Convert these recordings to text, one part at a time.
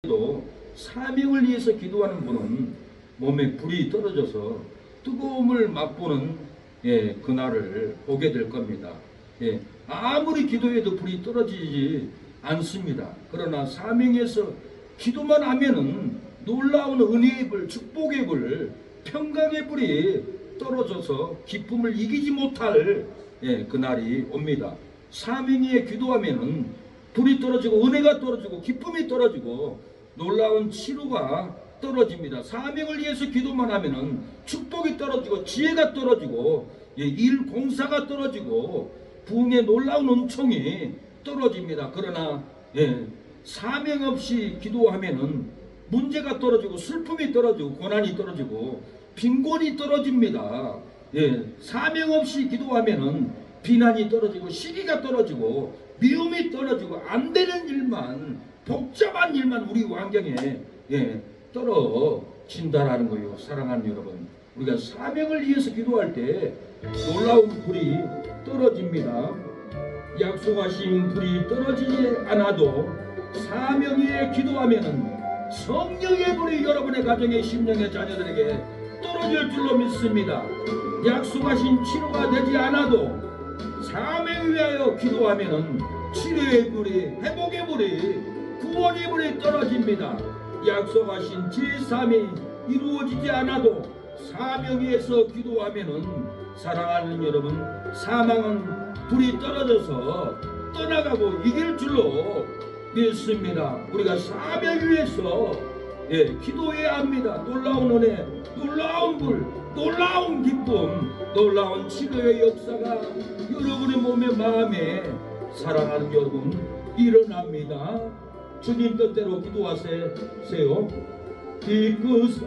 또 사명을 위해서 기도하는 분은 몸에 불이 떨어져서 뜨거움을 맛보는 그날을 보게 될 겁니다. 아무리 기도해도 불이 떨어지지 않습니다. 그러나 사명에서 기도만 하면은 놀라운 은혜의 불, 축복의 불, 평강의 불이 떨어져서 기쁨을 이기지 못할 그날이 옵니다. 사명에 기도하면은 불이 떨어지고 은혜가 떨어지고 기쁨이 떨어지고 놀라운 치료가 떨어집니다. 사명을 위해서 기도만 하면은 축복이 떨어지고 지혜가 떨어지고 일 공사가 떨어지고 부흥의 놀라운 은총이 떨어집니다. 그러나 사명 없이 기도하면은 문제가 떨어지고 슬픔이 떨어지고 고난이 떨어지고 빈곤이 떨어집니다. 사명 없이 기도하면은 비난이 떨어지고 시기가 떨어지고 미움이 떨어지고 안 되는 일만, 복잡한 일만 우리 환경에 떨어진다라는 거예요. 사랑하는 여러분, 우리가 사명을 위해서 기도할 때 놀라운 불이 떨어집니다. 약속하신 불이 떨어지지 않아도 사명 위에 기도하면은 성령의 불이 여러분의 가정의 심령의 자녀들에게 떨어질 줄로 믿습니다. 약속하신 치료가 되지 않아도 사명을 위하여 기도하면은 치료의 불이, 회복의 불이, 구원의 불이 떨어집니다. 약속하신 제3이 이루어지지 않아도 사명 위에서 기도하면은 사랑하는 여러분, 사망은 불이 떨어져서 떠나가고 이길 줄로 믿습니다. 우리가 사명 위에서 기도해야 합니다. 놀라운 은혜, 놀라운 불, 놀라운 기쁨, 놀라운 치료의 역사가 여러분의 몸에 마음에 사랑하는 여러분 일어납니다. 주님 뜻대로 기도하세요. 기쁘사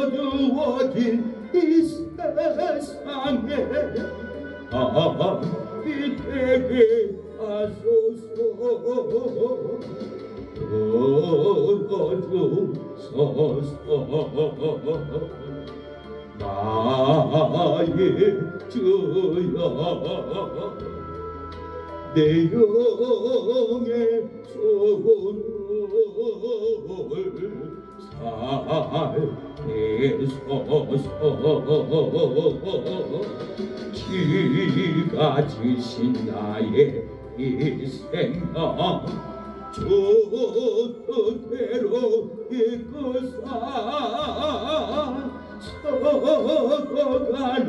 어두워진 이 세상에 빛되게 하소서. 들어주소서. 나의 주여, 내 영의 소원을 살리소서. 지가 지신 나의 이 생명 주 뜻대로 이끌사 서가는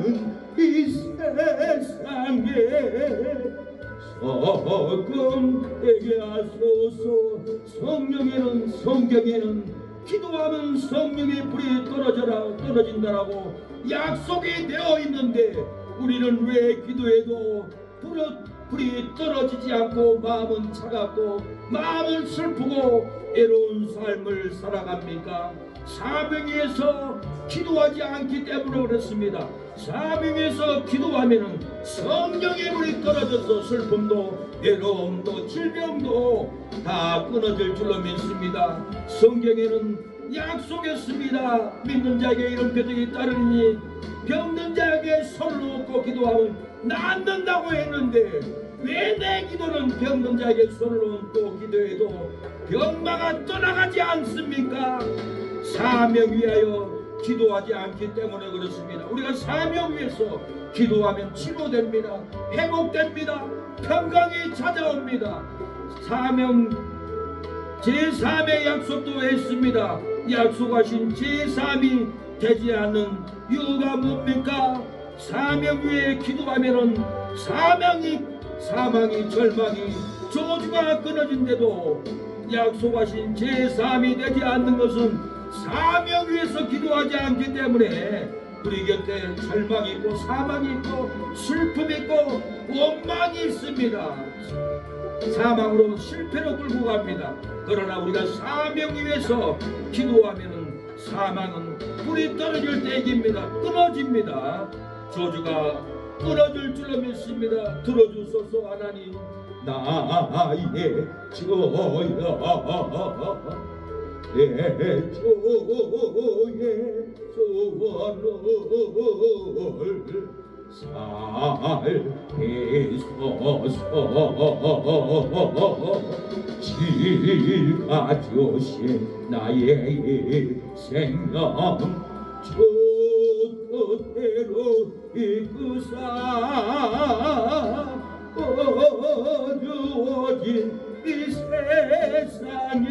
이 세상에 소금되게 하소서. 성령에는, 성경에는 기도하면 성령의 불이 떨어진다라고 약속이 되어 있는데 우리는 왜 기도해도 불이 떨어지지 않고 마음은 차갑고 마음은 슬프고 애로운 삶을 살아갑니까? 사명에서 기도하지 않기 때문에 그렇습니다. 사명에서 기도하면은 성령의 불이 떨어져서 슬픔도 애로움도 질병도 다 끊어질 줄로 믿습니다. 성경에는 약속했습니다. 믿는 자에게 이런 표적이 따르니 병든 자에게 손을 얹고 기도하면 낫는다고 했는데 왜 내 기도는 병든 자에게 손을 얹고 기도해도 병마가 떠나가지 않습니까? 사명 위하여 기도하지 않기 때문에 그렇습니다. 우리가 사명 위해서 기도하면 치료됩니다. 회복됩니다. 평강이 찾아옵니다. 사명 제3의 약속도 했습니다. 약속하신 제3이 되지 않는 이유가 뭡니까? 사명 위에 기도하면은 사망이 절망이 저주가 끊어진데도 약속하신 제3이 되지 않는 것은 사명 위에서 기도하지 않기 때문에 우리 곁에 절망이 있고 사망이 있고 슬픔이 있고 원망이 있습니다. 사망으로 실패로 끌고 갑니다. 그러나 우리가 사명 위에서 기도하면은 사망은 불이 떨어질 때입니다. 끊어집니다. 저주가 끊어질 줄로 믿습니다. 들어주소서 하나님. 나의 주여, 내 주의 소원을 살에서서 지가 주신 나의 생명 저 뜻대로 이끄사 어두워진 이 세상에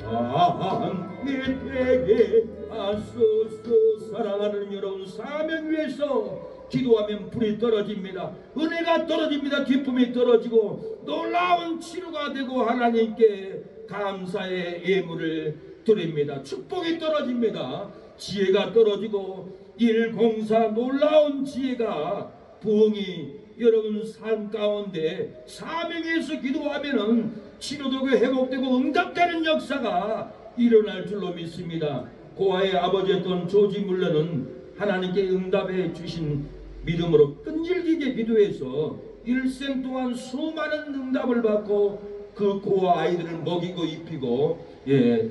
함께 되게 하소서. 사랑하는 여러분, 사명 위에서 기도하면 불이 떨어집니다. 은혜가 떨어집니다. 기쁨이 떨어지고 놀라운 치료가 되고 하나님께 감사의 예물을 드립니다. 축복이 떨어집니다. 지혜가 떨어지고 일공사 놀라운 지혜가 부흥이 여러분 삶 가운데 사명에서 기도하면은 치료되고 회복되고 응답되는 역사가 일어날 줄로 믿습니다. 고아의 아버지였던 조지 물러는 하나님께 응답해 주신 믿음으로 끈질기게 기도해서 일생 동안 수많은 응답을 받고 그 고아 아이들을 먹이고 입히고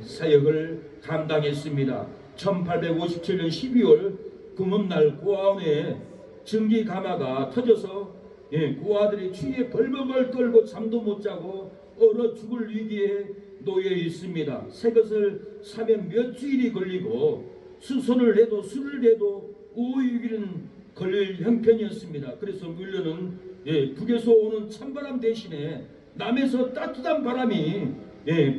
사역을 감당했습니다. 1857년 12월 금음날 고아원에 증기 가마가 터져서 고아들이 추위에 벌벌벌 떨고 잠도 못 자고 얼어 죽을 위기에 놓여 있습니다. 새것을 사면 몇 주일이 걸리고 수선을 해도 술을 해도 우유기는 걸릴 형편이었습니다. 그래서 물려는 북에서 오는 찬바람 대신에 남에서 따뜻한 바람이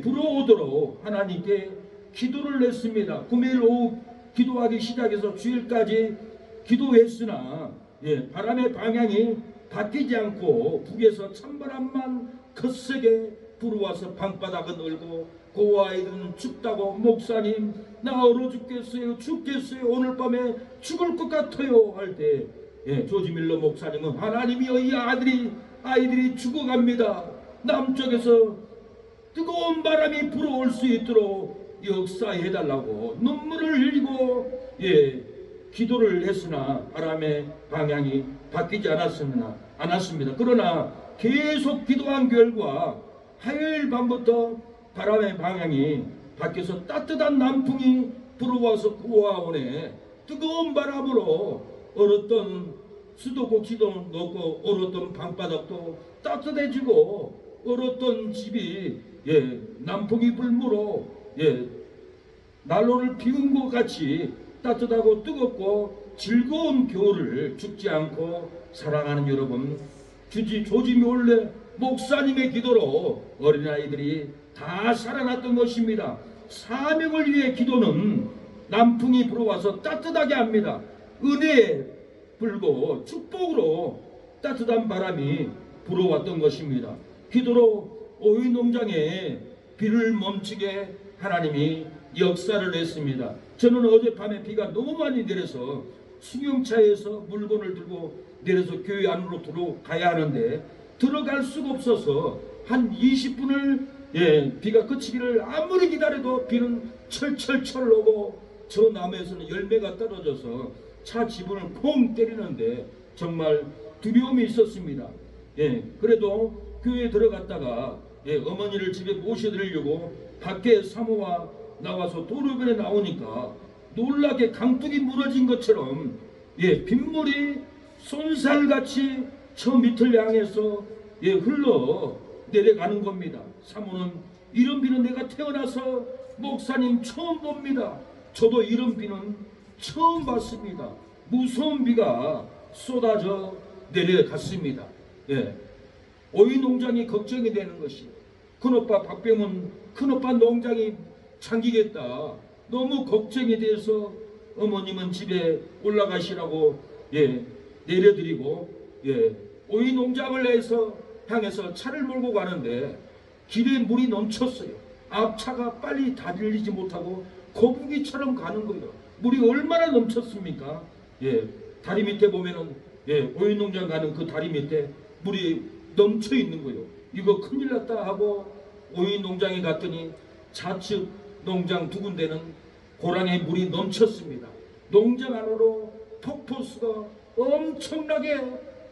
불어오도록 하나님께 기도를 했습니다. 금요일 오후 기도하기 시작해서 주일까지 기도했으나 바람의 방향이 바뀌지 않고 북에서 찬바람만 거세게 불어와서 방바닥은 얼고 고아이들은 춥다고 목사님 나 얼어 죽겠어요 오늘 밤에 죽을 것 같아요 할 때 조지 밀러 목사님은 하나님이여 이 아이들이 죽어갑니다. 남쪽에서 뜨거운 바람이 불어올 수 있도록 역사해달라고 눈물을 흘리고 기도를 했으나 바람의 방향이 바뀌지 않았습니다. 그러나 계속 기도한 결과 화요일 밤부터 바람의 방향이 바뀌어서 따뜻한 남풍이 불어와서 고아원에 뜨거운 바람으로 얼었던 수도꼭지도 녹고 얼었던 방바닥도 따뜻해지고 얼었던 집이 남풍이 불므로 난로를 피운 것 같이 따뜻하고 뜨겁고 즐거운 겨울을 죽지 않고 사랑하는 여러분, 조지 몰래 목사님의 기도로 어린아이들이 다 살아났던 것입니다. 사명을 위해 기도는 남풍이 불어와서 따뜻하게 합니다. 은혜에 불고 축복으로 따뜻한 바람이 불어왔던 것입니다. 기도로 오이 농장에 비를 멈추게 하나님이 역사를 했습니다. 저는 어젯밤에 비가 너무 많이 내려서 승용차에서 물건을 들고 내려서 교회 안으로 들어가야 하는데 들어갈 수가 없어서 한 20분을 비가 그치기를 아무리 기다려도 비는 철철철 오고 저 나무에서는 열매가 떨어져서 차 지붕을 콩 때리는데 정말 두려움이 있었습니다. 그래도 교회에 들어갔다가 어머니를 집에 모셔드리려고 밖에 사모와 나와서 도로변에 나오니까 놀라게 강둑이 무너진 것처럼 빗물이 쏜살같이 저 밑을 향해서 흘러 내려가는 겁니다. 사모는 이런 비는 내가 태어나서 목사님 처음 봅니다. 저도 이런 비는 처음 봤습니다. 무서운 비가 쏟아져 내려갔습니다. 오이 농장이 걱정이 되는 것이 큰오빠 박병은 큰오빠 농장이 잠기겠다 너무 걱정이 돼서 어머님은 집에 올라가시라고 내려드리고 오이 농장을 향해서 차를 몰고 가는데 길에 물이 넘쳤어요. 앞차가 빨리 달리지 못하고 거북이처럼 가는 거예요. 물이 얼마나 넘쳤습니까? 다리 밑에 보면은 오이 농장 가는 그 다리 밑에 물이 넘쳐 있는 거예요. 이거 큰일 났다 하고 오이 농장에 갔더니 좌측 농장 두 군데는 고랑에 물이 넘쳤습니다. 농장 안으로 폭포수가 엄청나게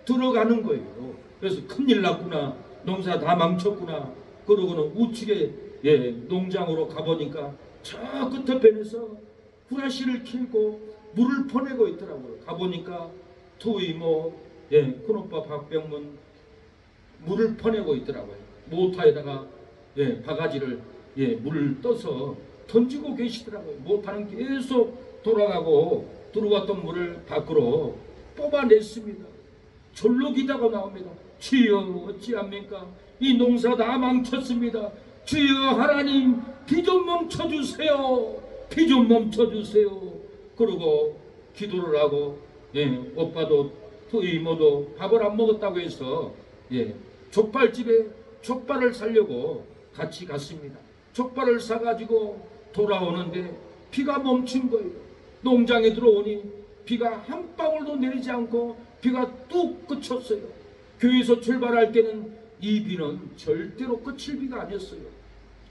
들어가는 거예요. 그래서 큰일 났구나, 농사 다 망쳤구나. 그러고는 우측에 농장으로 가보니까 저 끝에편에서 후라시를 켜고 물을 퍼내고 있더라고요. 가보니까 두 이모, 큰오빠 박병문 물을 퍼내고 있더라고요. 모타에다가 바가지를 물을 떠서 던지고 계시더라고요. 모타는 계속 돌아가고 들어왔던 물을 밖으로 뽑아냈습니다. 절로 기다가 나옵니다. 주여 어찌합니까? 이 농사 다 망쳤습니다. 주여 하나님 비 좀 멈춰주세요. 비 좀 멈춰주세요. 그러고 기도를 하고 오빠도 두 이모도 밥을 안 먹었다고 해서 족발집에 족발을 사려고 같이 갔습니다. 족발을 사가지고 돌아오는데 비가 멈춘 거예요. 농장에 들어오니 비가 한 방울도 내리지 않고 비가 뚝 그쳤어요. 교회에서 출발할 때는 이 비는 절대로 그칠 비가 아니었어요.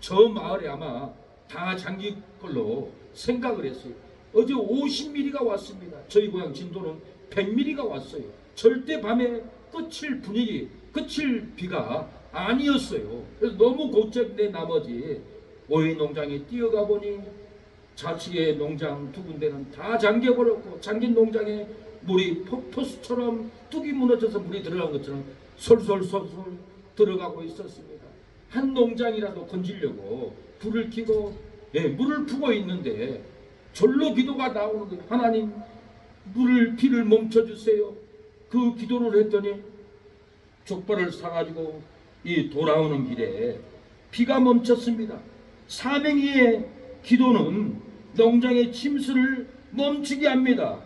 저 마을에 아마 다 잠길 걸로 생각을 했어요. 어제 50mm가 왔습니다. 저희 고향 진도는 100mm가 왔어요. 절대 밤에 그칠 분위기, 그칠 비가 아니었어요. 그래서 너무 걱정된 나머지 오이 농장에 뛰어가 보니 자치의 농장 두 군데는 다 잠겨버렸고 잠긴 농장에 물이 폭포수처럼 뚝이 무너져서 물이 들어간 것처럼 솔솔솔솔 들어가고 있었습니다. 한 농장이라도 건지려고 불을 켜고 물을 푸고 있는데 절로 기도가 나오는 거예요. 하나님 비를 멈춰주세요. 그 기도를 했더니 족발을 사가지고 이 돌아오는 길에 비가 멈췄습니다. 사명이의 기도는 농장의 침수를 멈추게 합니다.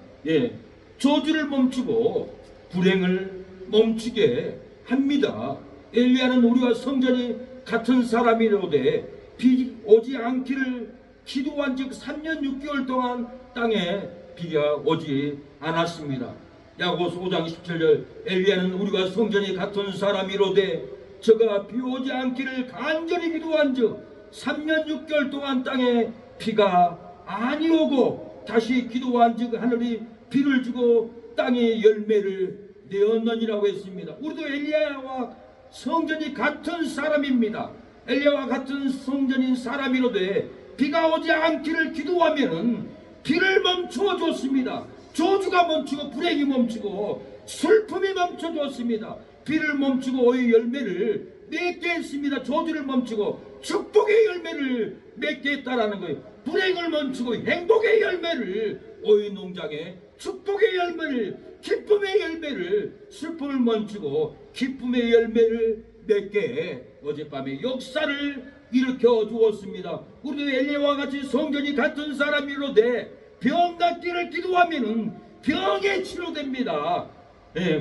저주를 멈추고 불행을 멈추게 합니다. 엘리야는 우리와 성전이 같은 사람이로되 비 오지 않기를 기도한 즉 3년 6개월 동안 땅에 비가 오지 않았습니다. 야고보서 5장 17절 엘리야는 우리와 성전이 같은 사람이로되 저가 비 오지 않기를 간절히 기도한 즉 3년 6개월 동안 땅에 비가 아니오고 다시 기도한 즉 하늘이 비를 주고 땅에 열매를 내었느니라고 했습니다. 우리도 엘리야와 성전이 같은 사람입니다. 엘리야와 같은 성전인 사람이로되 비가 오지 않기를 기도하면은 비를 멈춰 줬습니다. 저주가 멈추고 불행이 멈추고 슬픔이 멈춰 줬습니다. 비를 멈추고 오이 열매를 맺게 했습니다. 저주를 멈추고 축복의 열매를 맺게 했다라는 거예요. 불행을 멈추고 행복의 열매를 오이 농장에 축복의 열매를 기쁨의 열매를 슬픔을 멈추고 기쁨의 열매를 맺게 어젯밤에 역사를 일으켜 주었습니다. 우리도 엘리야와 같이 성전이 같은 사람이로되 병 낫기를 기도하면은 병에 치료됩니다.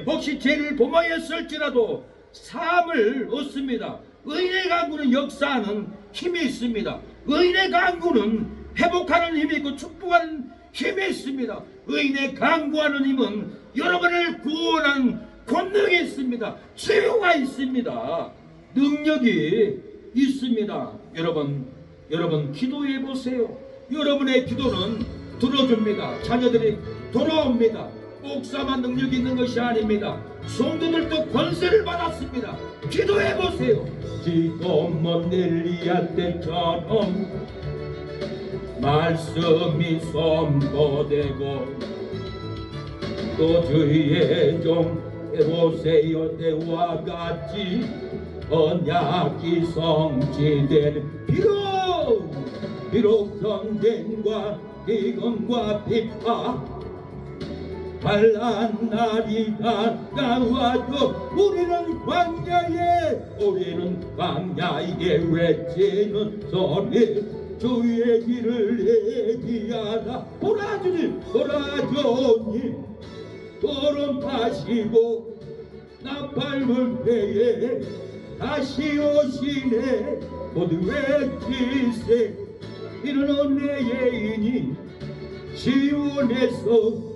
혹시 죄를 범하였을지라도 사함을 얻습니다. 의인의 강구는 역사하는 힘이 있습니다. 의인의 강구는 회복하는 힘이 있고 축복하는 힘이 있습니다. 의인의 강구하는 힘은 여러분을 구원하는 권능이 있습니다. 치유가 있습니다. 능력이 있습니다. 여러분 기도해 보세요. 여러분의 기도는 들어줍니다. 자녀들이 돌아옵니다. 목사만 능력이 있는 것이 아닙니다. 성도들도 권세를 받았습니다. 기도해 보세요. 지금은 엘리야 때처럼 말씀이 선포되고 또 주의 종 해보세요. 때와 같이 언약이 성취되는 비록 전쟁과 기근과 비파 환난 날이 가까워도 우리는 광야에 외치는 소리 주의 길을 예비하라. 보라주님 구름 타시고 나팔 때에 다시 오시네. 모두 외치세. 이는 은혜의 인이 시온에서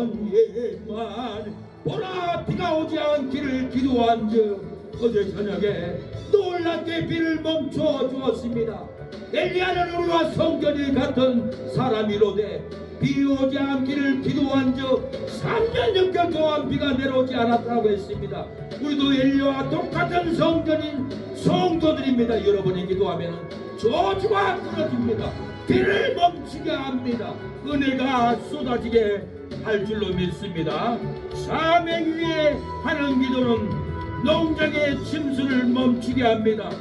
구원예만. 보라 비가 오지 않기를 기도한 즉 어제 저녁에 놀랍게 비를 멈춰 주었습니다. 엘리야는 우리와 성전이 같은 사람이로되 비 오지 않기를 기도한 즉 3년 6개월 동안 비가 내려오지 않았다고 했습니다. 우리도 엘리야와 똑같은 성전인 성도들입니다. 여러분이 기도하면 저주가 끊어집니다. 비를 멈추게 합니다. 은혜가 쏟아지게 할 줄로 믿습니다. 사명 위에 하는 기도는 농장의 침수를 멈추게 합니다.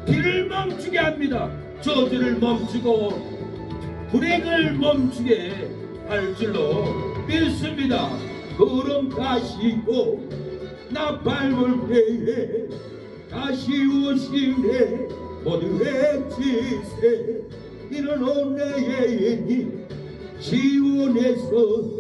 비를 멈추게 합니다. 저주를 멈추고 불행을 멈추게 할 줄로 믿습니다. 구름 가시고 나팔불 때에 다시 오시네 모두 외치세 이는 온내의 시온에서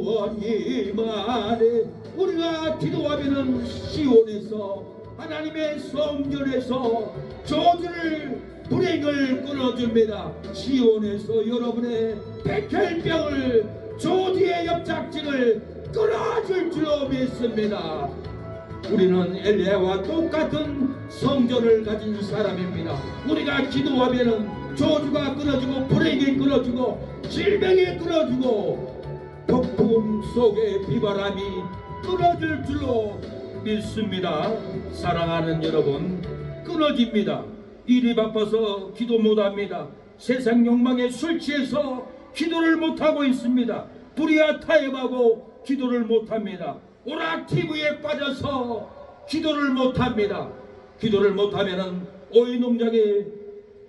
원님 안에 우리가 기도하면은 시온에서 하나님의 성전에서 저주를 불행을 끊어줍니다. 시온에서 여러분의 백혈병을 저주의 협착증을 끊어줄 줄로 믿습니다. 우리는 엘리야와 똑같은 성전을 가진 사람입니다. 우리가 기도하면은 저주가 끊어지고 불행이 끊어지고 질병이 끊어지고 폭풍 속의 비바람이 끊어질 줄로 믿습니다. 사랑하는 여러분, 끊어집니다. 일이 바빠서 기도 못합니다. 세상 욕망에 술 취해서 기도를 못하고 있습니다. 불의와 타협하고 기도를 못합니다. 오락 TV에 빠져서 기도를 못합니다. 기도를 못하면 오이 농장의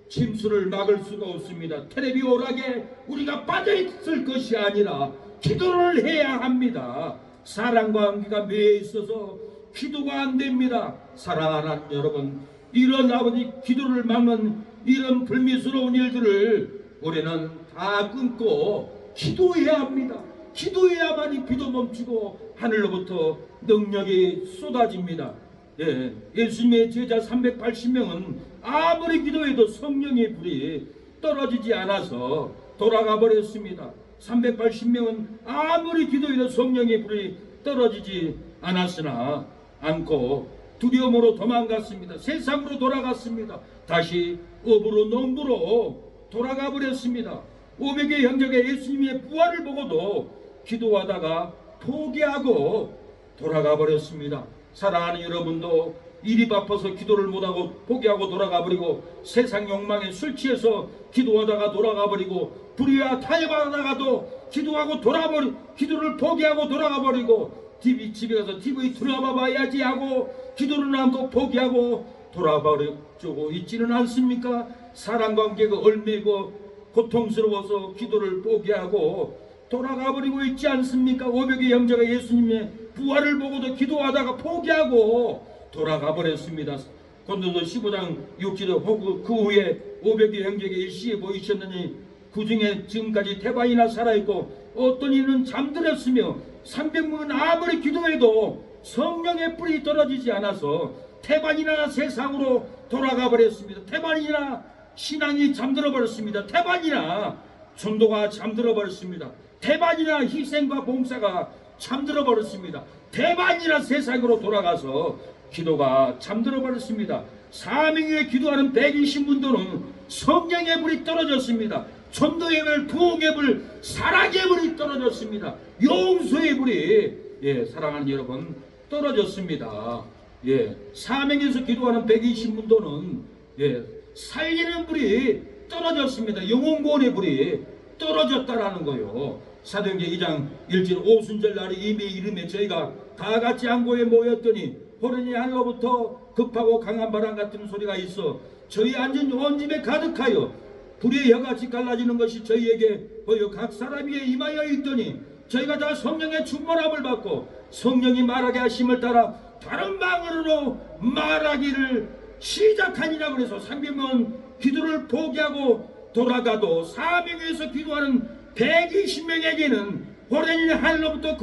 침수를 막을 수가 없습니다. 텔레비 오락에 우리가 빠져있을 것이 아니라 기도를 해야 합니다. 사랑과 관계가 매여 있어서 기도가 안 됩니다. 사랑하는 여러분, 이런 아버지 기도를 막는 이런 불미스러운 일들을 우리는 다 끊고 기도해야 합니다. 기도해야만이 비도 멈추고 하늘로부터 능력이 쏟아집니다. 예수님의 제자 380명은 아무리 기도해도 성령의 불이 떨어지지 않아서 돌아가 버렸습니다. 380명은 아무리 기도해도 성령의 불이 떨어지지 않았으나 않고 두려움으로 도망갔습니다. 세상으로 돌아갔습니다. 다시 업으로 농부로 돌아가 버렸습니다. 500의 형제가 예수님의 부활을 보고도 기도하다가 포기하고 돌아가 버렸습니다. 사랑하는 여러분도 일이 바빠서 기도를 못하고 포기하고 돌아가 버리고 세상 욕망에 술 취해서 기도하다가 돌아가 버리고 불의와 타협하다가도 기도를 포기하고 돌아가 버리고 집에 가서 TV 드라마 봐야지 하고 기도를 안고 포기하고 돌아버리고 있지는 않습니까? 사랑관계가 얼매고 고통스러워서 기도를 포기하고 돌아가 버리고 있지 않습니까? 500의 형제가 예수님의 부활을 보고도 기도하다가 포기하고 돌아가 버렸습니다. 고린도서 15장 6절에 혹 그 후에 500의 형제가 일시에 보이셨느니 그 중에 지금까지 태반이나 살아있고 어떤 이는 잠들었으며 300명은 아무리 기도해도 성령의 불이 떨어지지 않아서 태반이나 세상으로 돌아가 버렸습니다. 태반이나 신앙이 잠들어 버렸습니다. 태반이나 전도가 잠들어 버렸습니다. 태반이나 희생과 봉사가 잠들어 버렸습니다. 태반이나 세상으로 돌아가서 기도가 잠들어 버렸습니다. 사명에 기도하는 120문도는 성령의 불이 떨어졌습니다. 전도의 불, 부흥의 불, 사랑의 불이 떨어졌습니다. 용서의 불이 사랑하는 여러분 떨어졌습니다. 사명에서 기도하는 120문도는 살리는 불이 떨어졌습니다. 영혼구원의 불이 떨어졌다라는 거요. 사도행전 2장 1절 오순절 날에 이미 이름에 저희가 다 같이 한 곳에 모였더니 호련히 하늘로부터 급하고 강한 바람 같은 소리가 있어 저희 앉은 온 집에 가득하여 불의 혀같이 갈라지는 것이 저희에게 보여 각 사람 위에 임하여 있더니 저희가 다 성령의 충만함을 받고 성령이 말하게 하심을 따라 다른 방언으로 말하기를 시작하니라. 그래서 300명은 기도를 포기하고 돌아가도 사명에서 기도하는 120명에게는 호련히 하늘로부터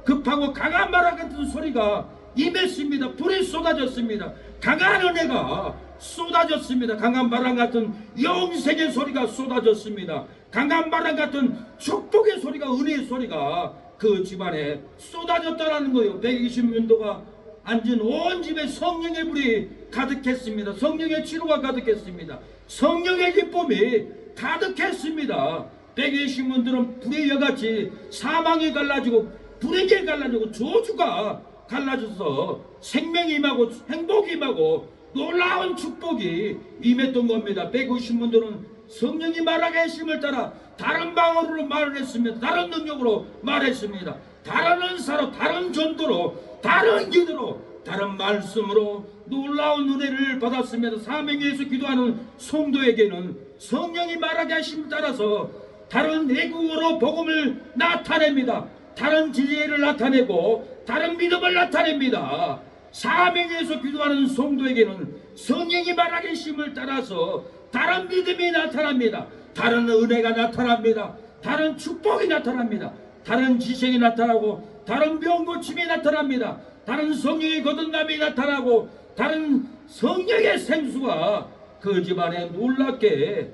급하고 강한 바람 같은 소리가 임했습니다. 불이 쏟아졌습니다. 강한 은혜가 쏟아졌습니다. 강한 바람 같은 영생의 소리가 쏟아졌습니다. 강한 바람 같은 축복의 소리가, 은혜의 소리가 그 집안에 쏟아졌다는 거예요. 120년도가 앉은 온 집에 성령의 불이 가득했습니다. 성령의 치료가 가득했습니다. 성령의 기쁨이 가득했습니다. 120분들은 불의 여같이 사망이 갈라지고 불에게 갈라지고 저주가 갈라져서 생명이 임하고 행복이 임하고 놀라운 축복이 임했던 겁니다. 150분들은 성령이 말하게 하심을 따라 다른 방언으로 말을 했습니다. 다른 능력으로 말했습니다. 다른 은사로, 다른 전도로, 다른 기도로, 다른 말씀으로 놀라운 은혜를 받았습니다. 사명에서 기도하는 성도에게는 성령이 말하게 하심을 따라서 다른 외국어로 복음을 나타냅니다. 다른 지혜를 나타내고 다른 믿음을 나타냅니다. 사명에서 기도하는 성도에게는 성령이 말하게 하심을 따라서 다른 믿음이 나타납니다. 다른 은혜가 나타납니다. 다른 축복이 나타납니다. 다른 지식이 나타나고 다른 병고침이 나타납니다. 다른 성령의 거듭남이 나타나고 다른 성령의 생수가 그 집안에 놀랍게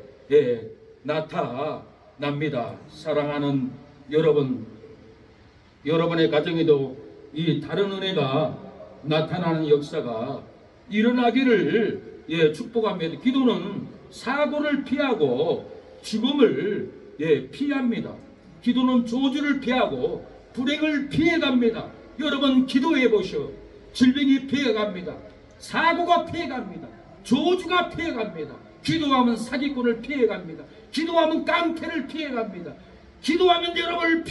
나타납니다. 사랑하는 여러분, 여러분의 가정에도 이 다른 은혜가 나타나는 역사가 일어나기를 축복합니다. 기도는 사고를 피하고 죽음을 피합니다. 기도는 저주를 피하고 불행을 피해갑니다. 여러분 기도해 보시오. 질병이 피해갑니다. 사고가 피해갑니다. 저주가 피해갑니다. 기도하면 사기꾼을 피해갑니다. 기도하면 깡패를 피해갑니다. 기도하면 여러분을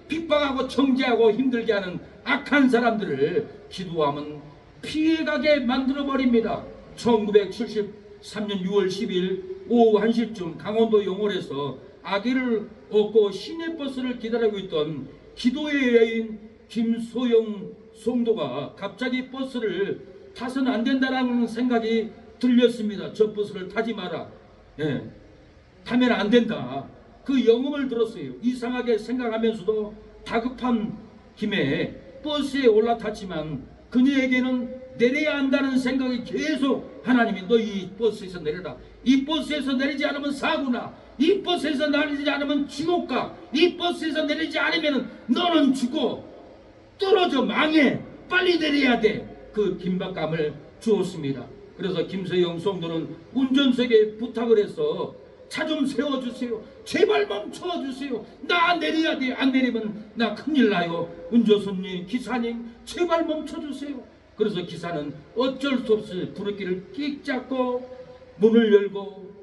핍박하고 정죄하고 힘들게 하는 악한 사람들을 기도하면 피해가게 만들어버립니다. 1973년 6월 10일 오후 1시쯤 강원도 영월에서 아기를 얻고 시내버스를 기다리고 있던 기도의 여인 김소영 성도가 갑자기 버스를 타서는 안 된다는 생각이 들렸습니다. 저 버스를 타지 마라. 타면 안 된다. 그 영음을 들었어요. 이상하게 생각하면서도 다급한 김에 버스에 올라탔지만 그녀에게는 내려야 한다는 생각이 계속 하나님이 너 이 버스에서 내려라. 이 버스에서 내리지 않으면 사고나. 이 버스에서 내리지 않으면 지옥가. 이 버스에서 내리지 않으면 너는 죽어. 떨어져 망해. 빨리 내려야 돼. 그 긴박감을 주었습니다. 그래서 김서영 성도는 운전석에 부탁을 해서 차 좀 세워주세요. 제발 멈춰주세요. 나 내려야 돼. 안 내리면 나 큰일 나요. 운전손님, 기사님 제발 멈춰주세요. 그래서 기사는 어쩔 수 없이 부르기를 끽 잡고 문을 열고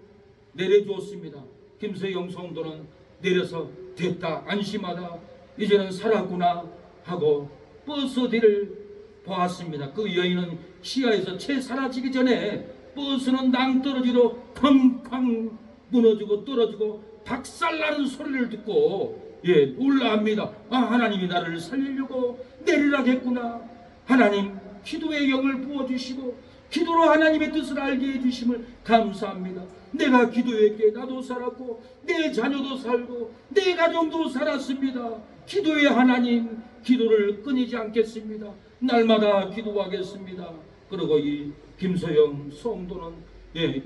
내려주었습니다. 김서영 성도는 내려서 됐다 안심하다 이제는 살았구나 하고 버스 뒤를 보았습니다. 그 여인은 시야에서 채 사라지기 전에 버스는 낭떠러지로 쾅쾅 무너지고 떨어지고 박살나는 소리를 듣고 놀라합니다. 아, 하나님이 나를 살리려고 내리라겠구나. 하나님 기도의 영을 부어주시고 기도로 하나님의 뜻을 알게 해주심을 감사합니다. 내가 기도했기에 나도 살았고 내 자녀도 살고 내 가정도 살았습니다. 기도의 하나님 기도를 끊이지 않겠습니다. 날마다 기도하겠습니다. 그리고 이 김소영 성도는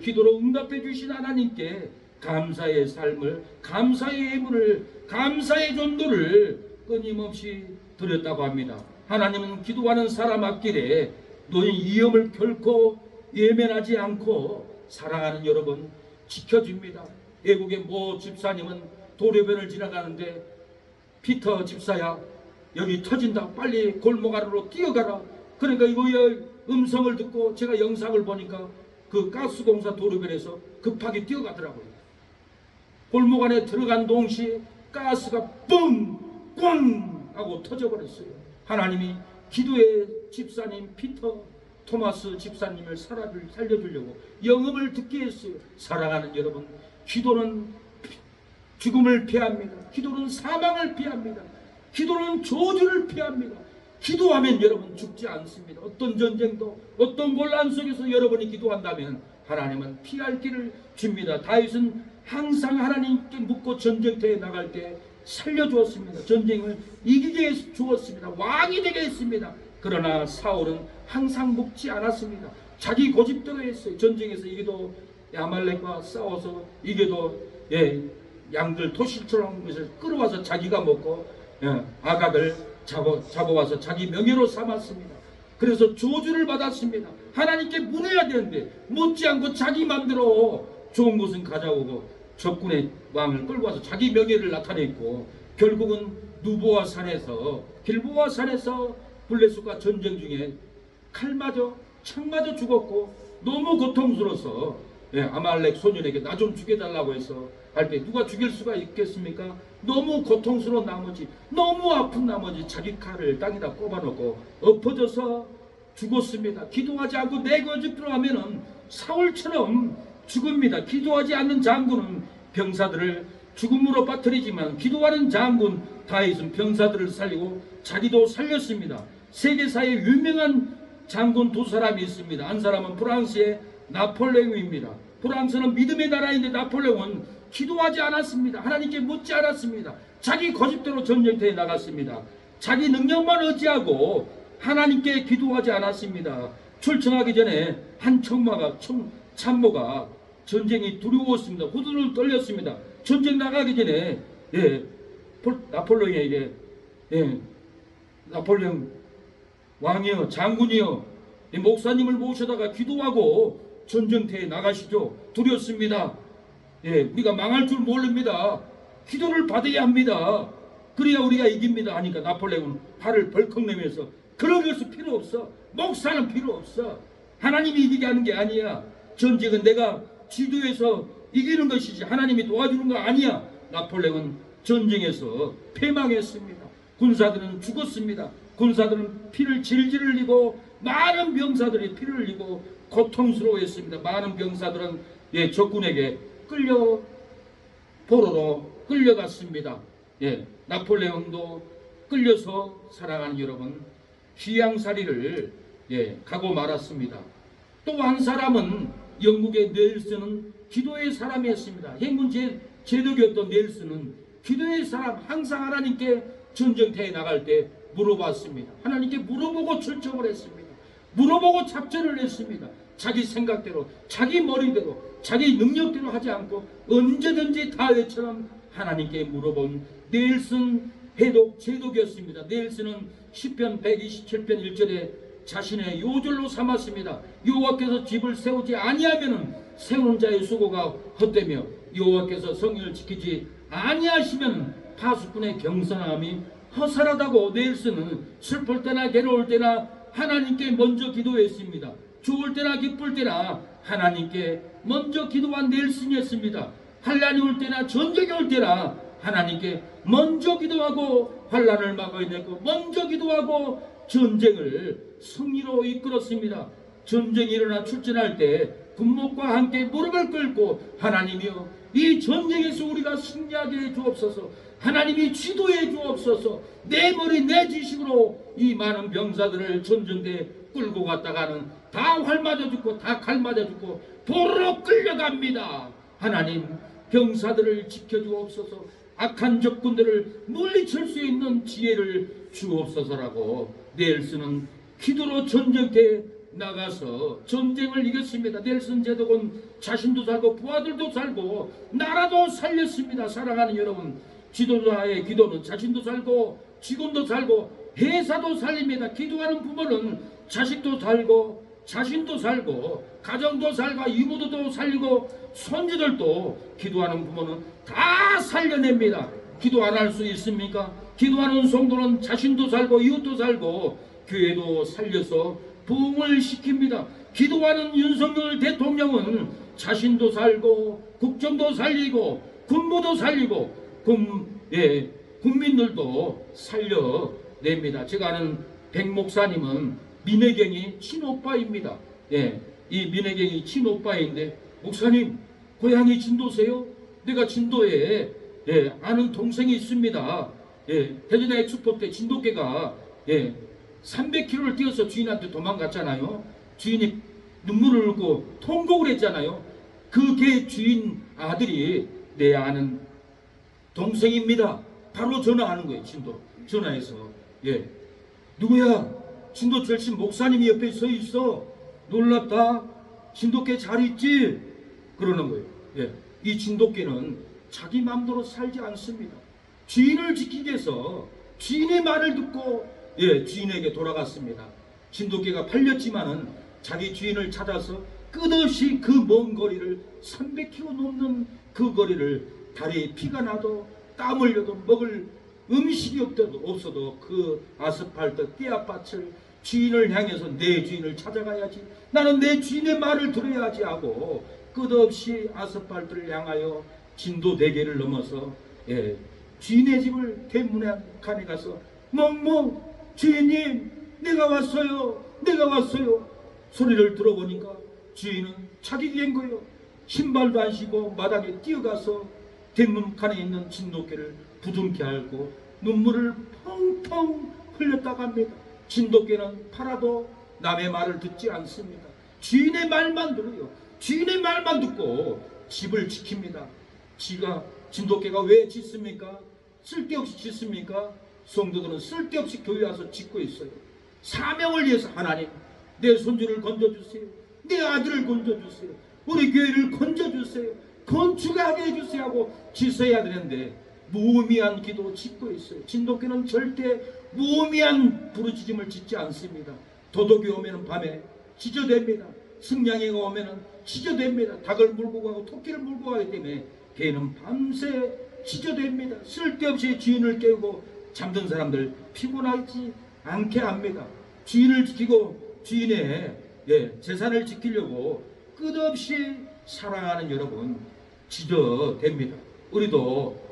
기도로 응답해 주신 하나님께 감사의 삶을, 감사의 예물을, 감사의 전도를 끊임없이 드렸다고 합니다. 하나님은 기도하는 사람 앞길에 너희 위험을 결코 예면하지 않고 사랑하는 여러분 지켜줍니다. 외국의 모 집사님은 도로변을 지나가는데 피터 집사야 여기 터진다. 빨리 골목 안으로 뛰어가라. 그러니까 이거의 음성을 듣고 제가 영상을 보니까 그 가스공사 도로변에서 급하게 뛰어가더라고요. 골목 안에 들어간 동시에 가스가 뻥! 꽝! 하고 터져버렸어요. 하나님이 기도의 집사님 피터 토마스 집사님을 살려주려고 영음을 듣게 했어요. 사랑하는 여러분, 기도는 죽음을 피합니다. 기도는 사망을 피합니다. 기도는 저주를 피합니다. 기도하면 여러분 죽지 않습니다. 어떤 전쟁도 어떤 곤란 속에서 여러분이 기도한다면 하나님은 피할 길을 줍니다. 다윗은 항상 하나님께 묻고 전쟁터에 나갈 때 살려주었습니다. 전쟁을 이기게 해주었습니다. 왕이 되게 했습니다. 그러나 사울은 항상 묵지 않았습니다. 자기 고집대로 했어요. 전쟁에서 이기도 아말렉과 싸워서 이겨도 양들 토실처럼 끌어와서 자기가 먹고 아각을 잡아와서 자기 명예로 삼았습니다. 그래서 저주를 받았습니다. 하나님께 문해야 되는데 묻지 않고 자기 맘대로 좋은 것은 가져오고 적군의 왕을 끌고 와서 자기 명예를 나타냈고 결국은 누보와 산에서 길보아 산에서 블레셋과 전쟁 중에 칼 맞아 창 맞아 죽었고 너무 고통스러워서 아말렉 소년에게 나 좀 죽여달라고 해서 할 때 누가 죽일 수가 있겠습니까? 너무 고통스러운 나머지, 너무 아픈 나머지 자기 칼을 땅에다 꼽아놓고 엎어져서 죽었습니다. 기도하지 않고 내 거짓대로 하면은 사울처럼 죽습니다. 기도하지 않는 장군은 병사들을 죽음으로 빠뜨리지만 기도하는 장군 다윗은 병사들을 살리고 자기도 살렸습니다. 세계사에 유명한 장군 두 사람이 있습니다. 한 사람은 프랑스의 나폴레옹입니다. 프랑스는 믿음의 나라인데 나폴레옹은 기도하지 않았습니다. 하나님께 묻지 않았습니다. 자기 고집대로 전쟁터에 나갔습니다. 자기 능력만 의지하고 하나님께 기도하지 않았습니다. 출정하기 전에 한 참모가 전쟁이 두려웠습니다. 후들을 떨렸습니다. 전쟁 나가기 전에 나폴레옹에게 나폴레옹 왕이여, 장군이여, 목사님을 모셔다가 기도하고 전쟁터에 나가시죠. 두렵습니다. 우리가 망할 줄 모릅니다. 기도를 받아야 합니다. 그래야 우리가 이깁니다 하니까 나폴레옹은 팔을 벌컥 내면서 그런 것은 필요 없어. 목사는 필요 없어. 하나님이 이기게 하는 게 아니야. 전쟁은 내가 지도해서 이기는 것이지 하나님이 도와주는 거 아니야. 나폴레옹은 전쟁에서 패망했습니다. 군사들은 죽었습니다. 군사들은 피를 질질 흘리고 많은 병사들이 피를 흘리고 고통스러워했습니다. 많은 병사들은 적군에게 포로로 끌려갔습니다. 나폴레옹도 끌려서 사랑하는 여러분 귀양살이를 가고 말았습니다. 또 한 사람은 영국의 넬슨은 기도의 사람이었습니다. 행군 제독이었던 넬슨은 기도의 사람, 항상 하나님께 전쟁터에 나갈 때 물어봤습니다. 하나님께 물어보고 출정을 했습니다. 물어보고 작전을 했습니다. 자기 생각대로, 자기 머리대로, 자기 능력대로 하지 않고 언제든지 다윗처럼 하나님께 물어본 넬슨 제독이었습니다. 넬슨은 시편 127편 1절에 자신의 요절로 삼았습니다. 여호와께서 집을 세우지 아니하면은 세우는 자의 수고가 헛되며 여호와께서 성을 지키지 아니하시면 파수꾼의 경선함이 허살하다고 넬슨은 슬플 때나 괴로울 때나 하나님께 먼저 기도했습니다. 좋을 때나 기쁠 때나 하나님께 먼저 기도한 넬슨이었습니다. 환란이 올 때나 전쟁이 올 때나 하나님께 먼저 기도하고 환란을 막아내고 먼저 기도하고 전쟁을 승리로 이끌었습니다. 전쟁이 일어나 출전할 때 군목과 함께 무릎을 꿇고 하나님이여 이 전쟁에서 우리가 승리하게 해 주옵소서. 하나님이 지도해 주옵소서. 내 머리 내 지식으로 이 많은 병사들을 전쟁대에 끌고 갔다가는 다 활 맞아 죽고 다 칼 맞아 죽고 포로로 끌려갑니다. 하나님 병사들을 지켜 주옵소서. 악한 적군들을 물리칠 수 있는 지혜를 주옵소서라고 넬슨은 기도로 전쟁터에 나가서 전쟁을 이겼습니다. 넬슨 제독은 자신도 살고 부하들도 살고 나라도 살렸습니다. 사랑하는 여러분, 지도자의 기도는 자신도 살고 직원도 살고 회사도 살립니다. 기도하는 부모는 자식도 살고 자신도 살고 가정도 살고 이모도 살리고 손주들도 기도하는 부모는 다 살려냅니다. 기도 안 할 수 있습니까? 기도하는 성도는 자신도 살고 이웃도 살고 교회도 살려서 부흥을 시킵니다. 기도하는 윤석열 대통령은 자신도 살고 국정도 살리고 군부도 살리고 국민들도 살려냅니다. 제가 아는 백 목사님은 민혜경이 친오빠입니다. 이 민혜경이 친오빠인데 목사님 고향이 진도세요? 내가 진도에 아는 동생이 있습니다. 대전 엑스포 때 진도개가 300km를 뛰어서 주인한테 도망갔잖아요. 주인이 눈물을 흘고 통곡을 했잖아요. 그 개 주인 아들이 내 아는 동생입니다. 바로 전화하는 거예요. 진도 전화해서 누구야? 진도 철신 목사님이 옆에 서 있어. 놀랍다. 진돗개 잘 있지? 그러는 거예요. 이 진돗개는 자기 마음대로 살지 않습니다. 주인을 지키기 위해서 주인의 말을 듣고 주인에게 돌아갔습니다. 진돗개가 팔렸지만은 자기 주인을 찾아서 끝없이 그 먼 거리를 300km 넘는 그 거리를 다리에 피가 나도 땀 흘려도 먹을 음식이 없어도 그 아스팔트 떼아밭을 주인을 향해서 내 주인을 찾아가야지, 나는 내 주인의 말을 들어야지 하고 끝없이 아스팔트를 향하여 진도대교를 넘어서 주인의 집을 대문간에 가서 멍멍 주인님 내가 왔어요 내가 왔어요 소리를 들어보니까 주인은 자기 된 거예요. 신발도 안 신고 마당에 뛰어가서 대문간에 있는 진돗개를 부둥켜 안고 눈물을 펑펑 흘렸다고 합니다. 진돗개는 팔아도 남의 말을 듣지 않습니다. 주인의 말만 들어요. 주인의 말만 듣고 집을 지킵니다. 진돗개가 왜 짖습니까? 쓸데없이 짖습니까? 성도들은 쓸데없이 교회 와서 짖고 있어요. 사명을 위해서 하나님 내 손주를 건져주세요. 내 아들을 건져주세요. 우리 교회를 건져주세요. 건축하게 해주세요 하고 짖어야 되는데 무의미한 기도 짓고 있어요. 진돗개는 절대 무의미한 부르짖음을 짓지 않습니다. 도둑이 오면 밤에 짖어댑니다. 승냥이가 오면 짖어댑니다. 닭을 물고 가고 토끼를 물고 가기 때문에 개는 밤새 짖어댑니다. 쓸데없이 주인을 깨우고 잠든 사람들 피곤하지 않게 합니다. 주인을 지키고 주인의 재산을 지키려고 끝없이 사랑하는 여러분 짖어댑니다. 우리도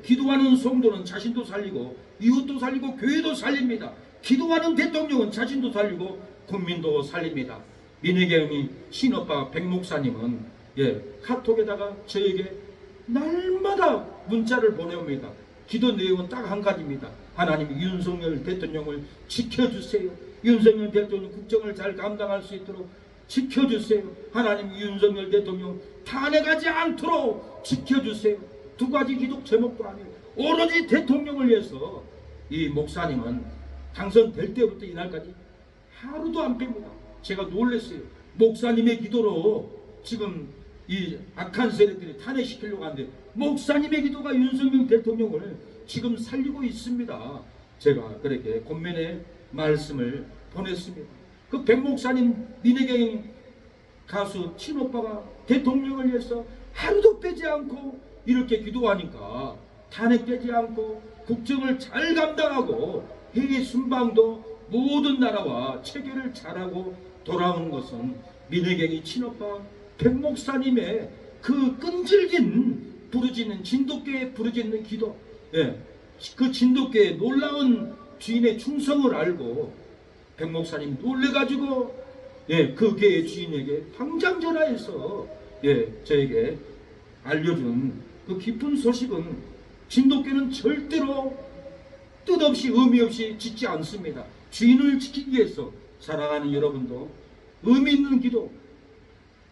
기도하는 성도는 자신도 살리고 이웃도 살리고 교회도 살립니다. 기도하는 대통령은 자신도 살리고 국민도 살립니다. 민혜경이 신오빠 백목사님은 카톡에다가 저에게 날마다 문자를 보내옵니다. 기도 내용은 딱 한 가지입니다. 하나님 윤석열 대통령을 지켜주세요. 윤석열 대통령 국정을 잘 감당할 수 있도록 지켜주세요. 하나님 윤석열 대통령 탄핵하지 않도록 지켜주세요. 두 가지 기도 제목도 아니에요. 오로지 대통령을 위해서 이 목사님은 당선될 때부터 이날까지 하루도 안 뺍니다. 제가 놀랐어요. 목사님의 기도로 지금 이 악한 세력들이 탄핵시키려고 하는데 목사님의 기도가 윤석열 대통령을 지금 살리고 있습니다. 제가 그렇게 권면의 말씀을 보냈습니다. 그 백목사님 민혜경 가수 친오빠가 대통령을 위해서 하루도 빼지 않고 이렇게 기도하니까 탄핵되지 않고 국정을 잘 감당하고 해외 순방도 모든 나라와 체결을 잘하고 돌아오는 것은 민혜경이 친오빠 백목사님의 그 끈질긴 부르짖는 진돗개의 부르짖는 기도, 그 진돗개의 놀라운 주인의 충성을 알고 백목사님 놀래가지고 그 개의 주인에게 당장 전화해서 저에게 알려준 그 깊은 소식은 진돗개는 절대로 뜻없이 의미 없이 짖지 않습니다. 주인을 지키기 위해서 사랑하는 여러분도 의미 있는 기도,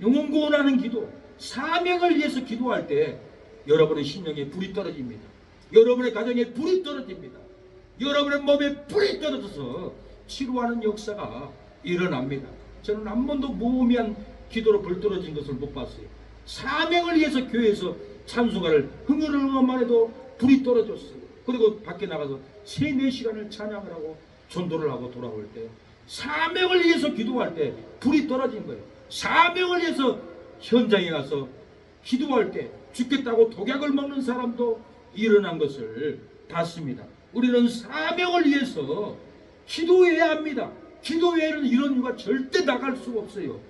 영혼 구원하는 기도, 사명을 위해서 기도할 때 여러분의 심령에 불이 떨어집니다. 여러분의 가정에 불이 떨어집니다. 여러분의 몸에 불이 떨어져서 치료하는 역사가 일어납니다. 저는 한 번도 무의미한 기도로 불 떨어진 것을 못 봤어요. 사명을 위해서 교회에서 찬송가를 흥얼흥얼만 해도 불이 떨어졌어요. 그리고 밖에 나가서 3-4시간을 찬양을 하고 전도를 하고 돌아올 때 사명을 위해서 기도할 때 불이 떨어진 거예요. 사명을 위해서 현장에 가서 기도할 때 죽겠다고 독약을 먹는 사람도 일어난 것을 봤습니다. 우리는 사명을 위해서 기도해야 합니다. 기도 외에는 이런 이유가 절대 나갈 수가 없어요.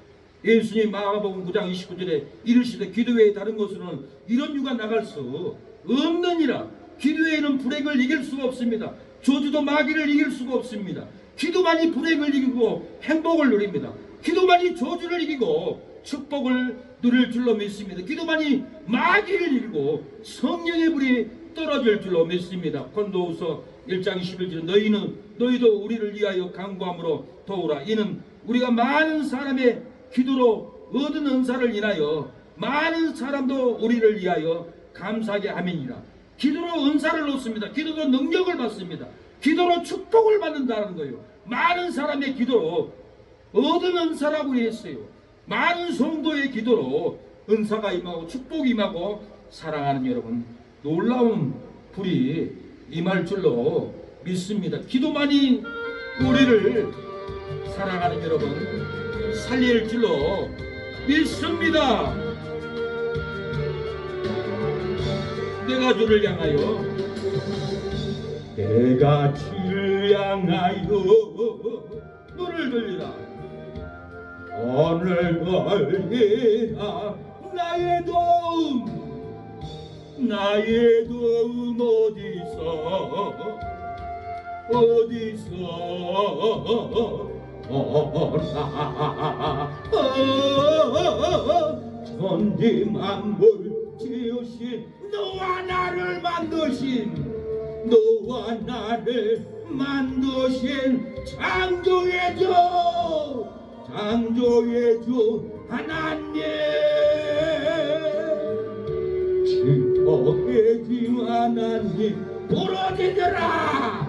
예수님 마가복음 9장 29절에 이르시되 기도 외에 다른 것으로는 이런 이유가 나갈 수 없느니라. 기도 외에는 불행을 이길 수가 없습니다. 저주도 마귀를 이길 수가 없습니다. 기도만이 불행을 이기고 행복을 누립니다. 기도만이 저주를 이기고 축복을 누릴 줄로 믿습니다. 기도만이 마귀를 이기고 성령의 불이 떨어질 줄로 믿습니다. 고린도후서 1장 11절 너희도 우리를 위하여 간구함으로 도우라. 이는 우리가 많은 사람의 기도로 얻은 은사를 인하여 많은 사람도 우리를 위하여 감사하게 함이니라. 기도로 은사를 얻습니다. 기도로 능력을 받습니다. 기도로 축복을 받는다는 거예요. 많은 사람의 기도로 얻은 은사라고 했어요. 많은 성도의 기도로 은사가 임하고 축복이 임하고 사랑하는 여러분 놀라운 불이 임할 줄로 믿습니다. 기도만이 우리를 사랑하는 여러분 살릴 줄로 믿습니다. 내가 주를 향하여 내가 주를 향하여 눈을 돌리라. 오늘 걸리라 나의 도움, 나의 도움 어디서 천지 만물 지으신 너와 나를 만드신 창조의 주 하나님, 지도의 주 하나님, 부러지더라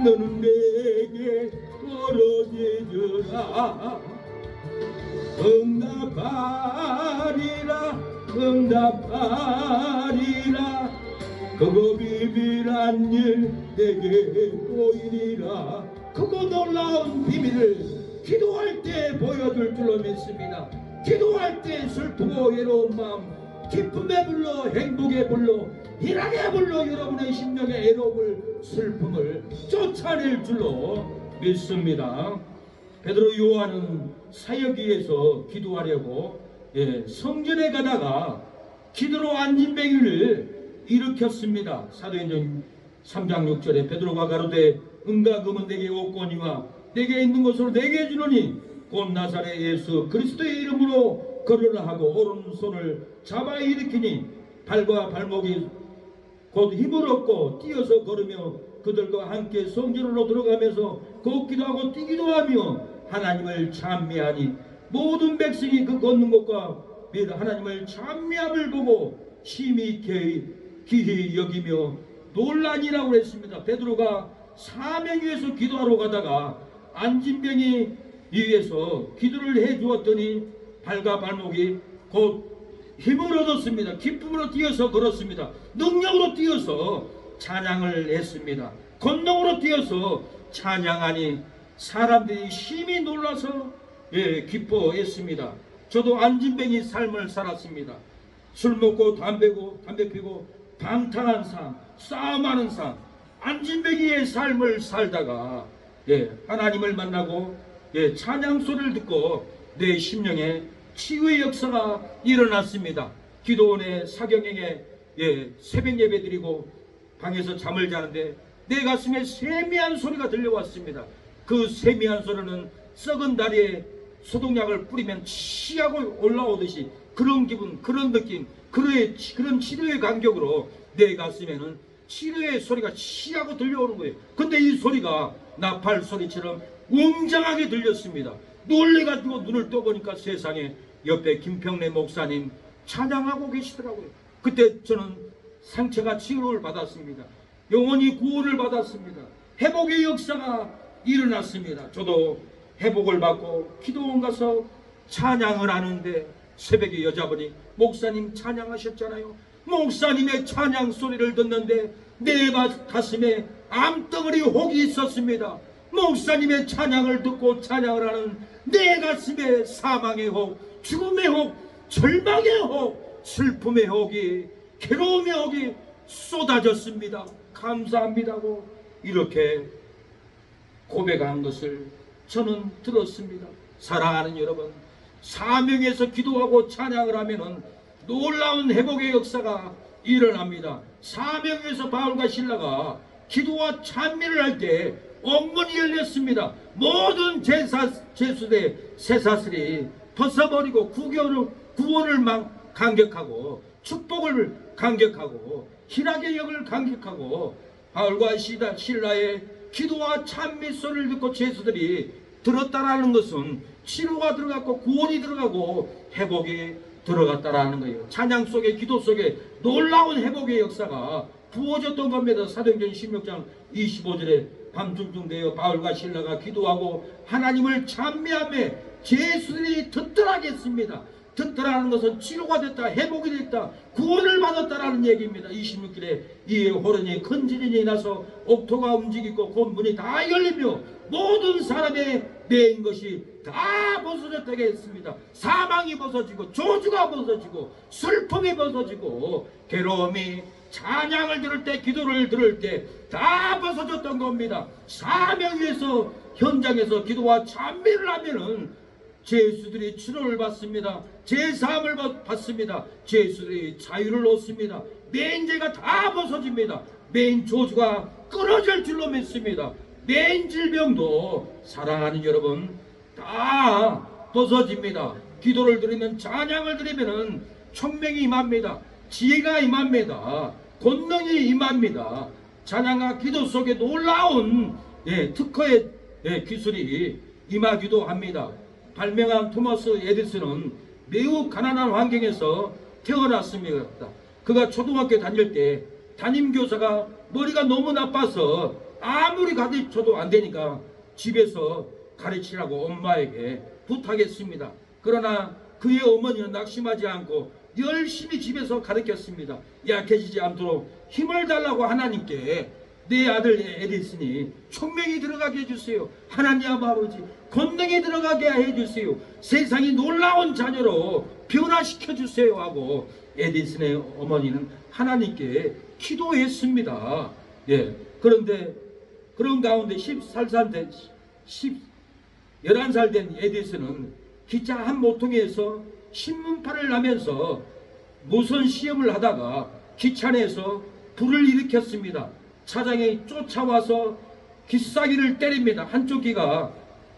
너는 내게 부러지더라. 응답하리라. 그거 비밀한 일 내게 보이리라. 그거 놀라운 비밀을 기도할 때 보여줄 줄로 믿습니다. 기도할 때 슬프고 외로운 마음, 기쁨의 불로, 행복의 불로, 희락의 불로 여러분의 심령의 애로움을, 슬픔을 쫓아낼 줄로 믿습니다. 베드로 요한은 사역 위에서 기도하려고 성전에 가다가 기도로 안진뱅이를 일으켰습니다. 사도행전 3장 6절에 베드로가 가로되 은과 금은 내게 없거니와 내게 있는 것으로 내게 주노니 곧 나사렛 예수 그리스도의 이름으로 걸으라 하고 오른손을 잡아 일으키니 발과 발목이 곧 힘을 얻고 뛰어서 걸으며 그들과 함께 성전으로 들어가면서 걷기도 하고 뛰기도 하며 하나님을 찬미하니 모든 백성이 그 걷는 것과 및 하나님을 찬미함을 보고 심히 기히 여기며 놀라니라고 했습니다. 베드로가 사명 위에서 기도하러 가다가 안진병이 위에서 기도를 해 주었더니 발과 발목이 곧 힘을 얻었습니다. 기쁨으로 뛰어서 걸었습니다. 능력으로 뛰어서 찬양을 했습니다. 권능으로 뛰어서 찬양하니 사람들이 심히 놀라서 기뻐했습니다. 저도 안진뱅이 삶을 살았습니다. 술 먹고 담배 피고 방탕한 삶, 싸움하는 삶, 안진뱅이의 삶을 살다가 하나님을 만나고 찬양 소리를 듣고 내 심령에 치유의 역사가 일어났습니다. 기도원의 사경행에 새벽 예배 드리고 방에서 잠을 자는데 내 가슴에 세미한 소리가 들려왔습니다. 그 세미한 소리는 썩은 다리에 소독약을 뿌리면 치하고 올라오듯이 그런 기분, 그런 느낌, 그런 치료의 간격으로 내 가슴에는 치료의 소리가 치하고 들려오는 거예요. 근데 이 소리가 나팔 소리처럼 웅장하게 들렸습니다. 놀래가지고 눈을 떠보니까 세상에 옆에 김평래 목사님 찬양하고 계시더라고요. 그때 저는 상처가 치유를 받았습니다. 영혼이 구원을 받았습니다. 회복의 역사가 일어났습니다. 저도 회복을 받고 기도원 가서 찬양을 하는데 새벽에 여자분이 목사님 찬양하셨잖아요. 목사님의 찬양 소리를 듣는데 내 가슴에 암덩어리 혹이 있었습니다. 목사님의 찬양을 듣고 찬양을 하는 내 가슴에 사망의 혹, 죽음의 혹, 절망의 혹, 슬픔의 혹이, 괴로움의 혹이 쏟아졌습니다. 감사합니다고 이렇게 고백한 것을 저는 들었습니다. 사랑하는 여러분, 사명에서 기도하고 찬양을 하면은 놀라운 회복의 역사가 일어납니다. 사명에서 바울과 실라가 기도와 찬미를 할 때 엉문이 열렸습니다. 모든 제수대 쇠사슬이 벗어버리고 구원을 감격하고 축복을 감격하고 희락의 역을 감격하고 바울과 실라의 기도와 찬미 소리를 듣고 제수들이 들었다라는 것은 치료가 들어갔고 구원이 들어가고 회복이 들어갔다라는 거예요. 찬양 속에 기도 속에 놀라운 회복의 역사가 부어졌던 겁니다. 사도행전 16장 25절에 밤중중 되어 바울과 실라가 기도하고 하나님을 찬미하며 제수들이 듣더라겠습니다. 듣더라는 것은 치료가 됐다, 회복이 됐다, 구원을 받았다라는 얘기입니다. 26절에 이에 호련히 큰 지진이 나서 옥토가 움직이고 곧 문이 다 열리며 모든 사람의 매인 것이 다 벗어졌다게 했습니다. 사망이 벗어지고 저주가 벗어지고 슬픔이 벗어지고 괴로움이 찬양을 들을 때 기도를 들을 때 다 벗어졌던 겁니다. 사명 위에서 현장에서 기도와 찬미를 하면은 죄수들이 치료를 받습니다. 제사함을 받습니다. 죄수들이 자유를 얻습니다. 맨죄가 다 벗어집니다. 맨 저주가 끊어질 줄로 믿습니다. 맨 질병도 사랑하는 여러분 다 벗어집니다. 기도를 드리면, 찬양을 드리면은 총명이 임합니다. 지혜가 임합니다. 권능이 임합니다. 찬양과 기도 속에 놀라운 특허의 기술이 임하기도 합니다. 발명한 토마스 에디슨은 매우 가난한 환경에서 태어났습니다. 그가 초등학교 다닐 때 담임교사가 머리가 너무 나빠서 아무리 가르쳐도 안 되니까 집에서 가르치라고 엄마에게 부탁했습니다. 그러나 그의 어머니는 낙심하지 않고 열심히 집에서 가르쳤습니다. 약해지지 않도록 힘을 달라고 하나님께 내 아들 에디슨이 총명이 들어가게 해주세요. 하나님 아버지 권능이 들어가게 해주세요. 세상이 놀라운 자녀로 변화시켜 주세요 하고 에디슨의 어머니는 하나님께 기도했습니다. 그런데 그런 가운데 11살 된 에디슨은 기차 한 모퉁이에서 신문파를 나면서 무선 시험을 하다가 기차 내에서 불을 일으켰습니다. 차장이 쫓아와서 귀싸기를 때립니다. 한쪽 귀가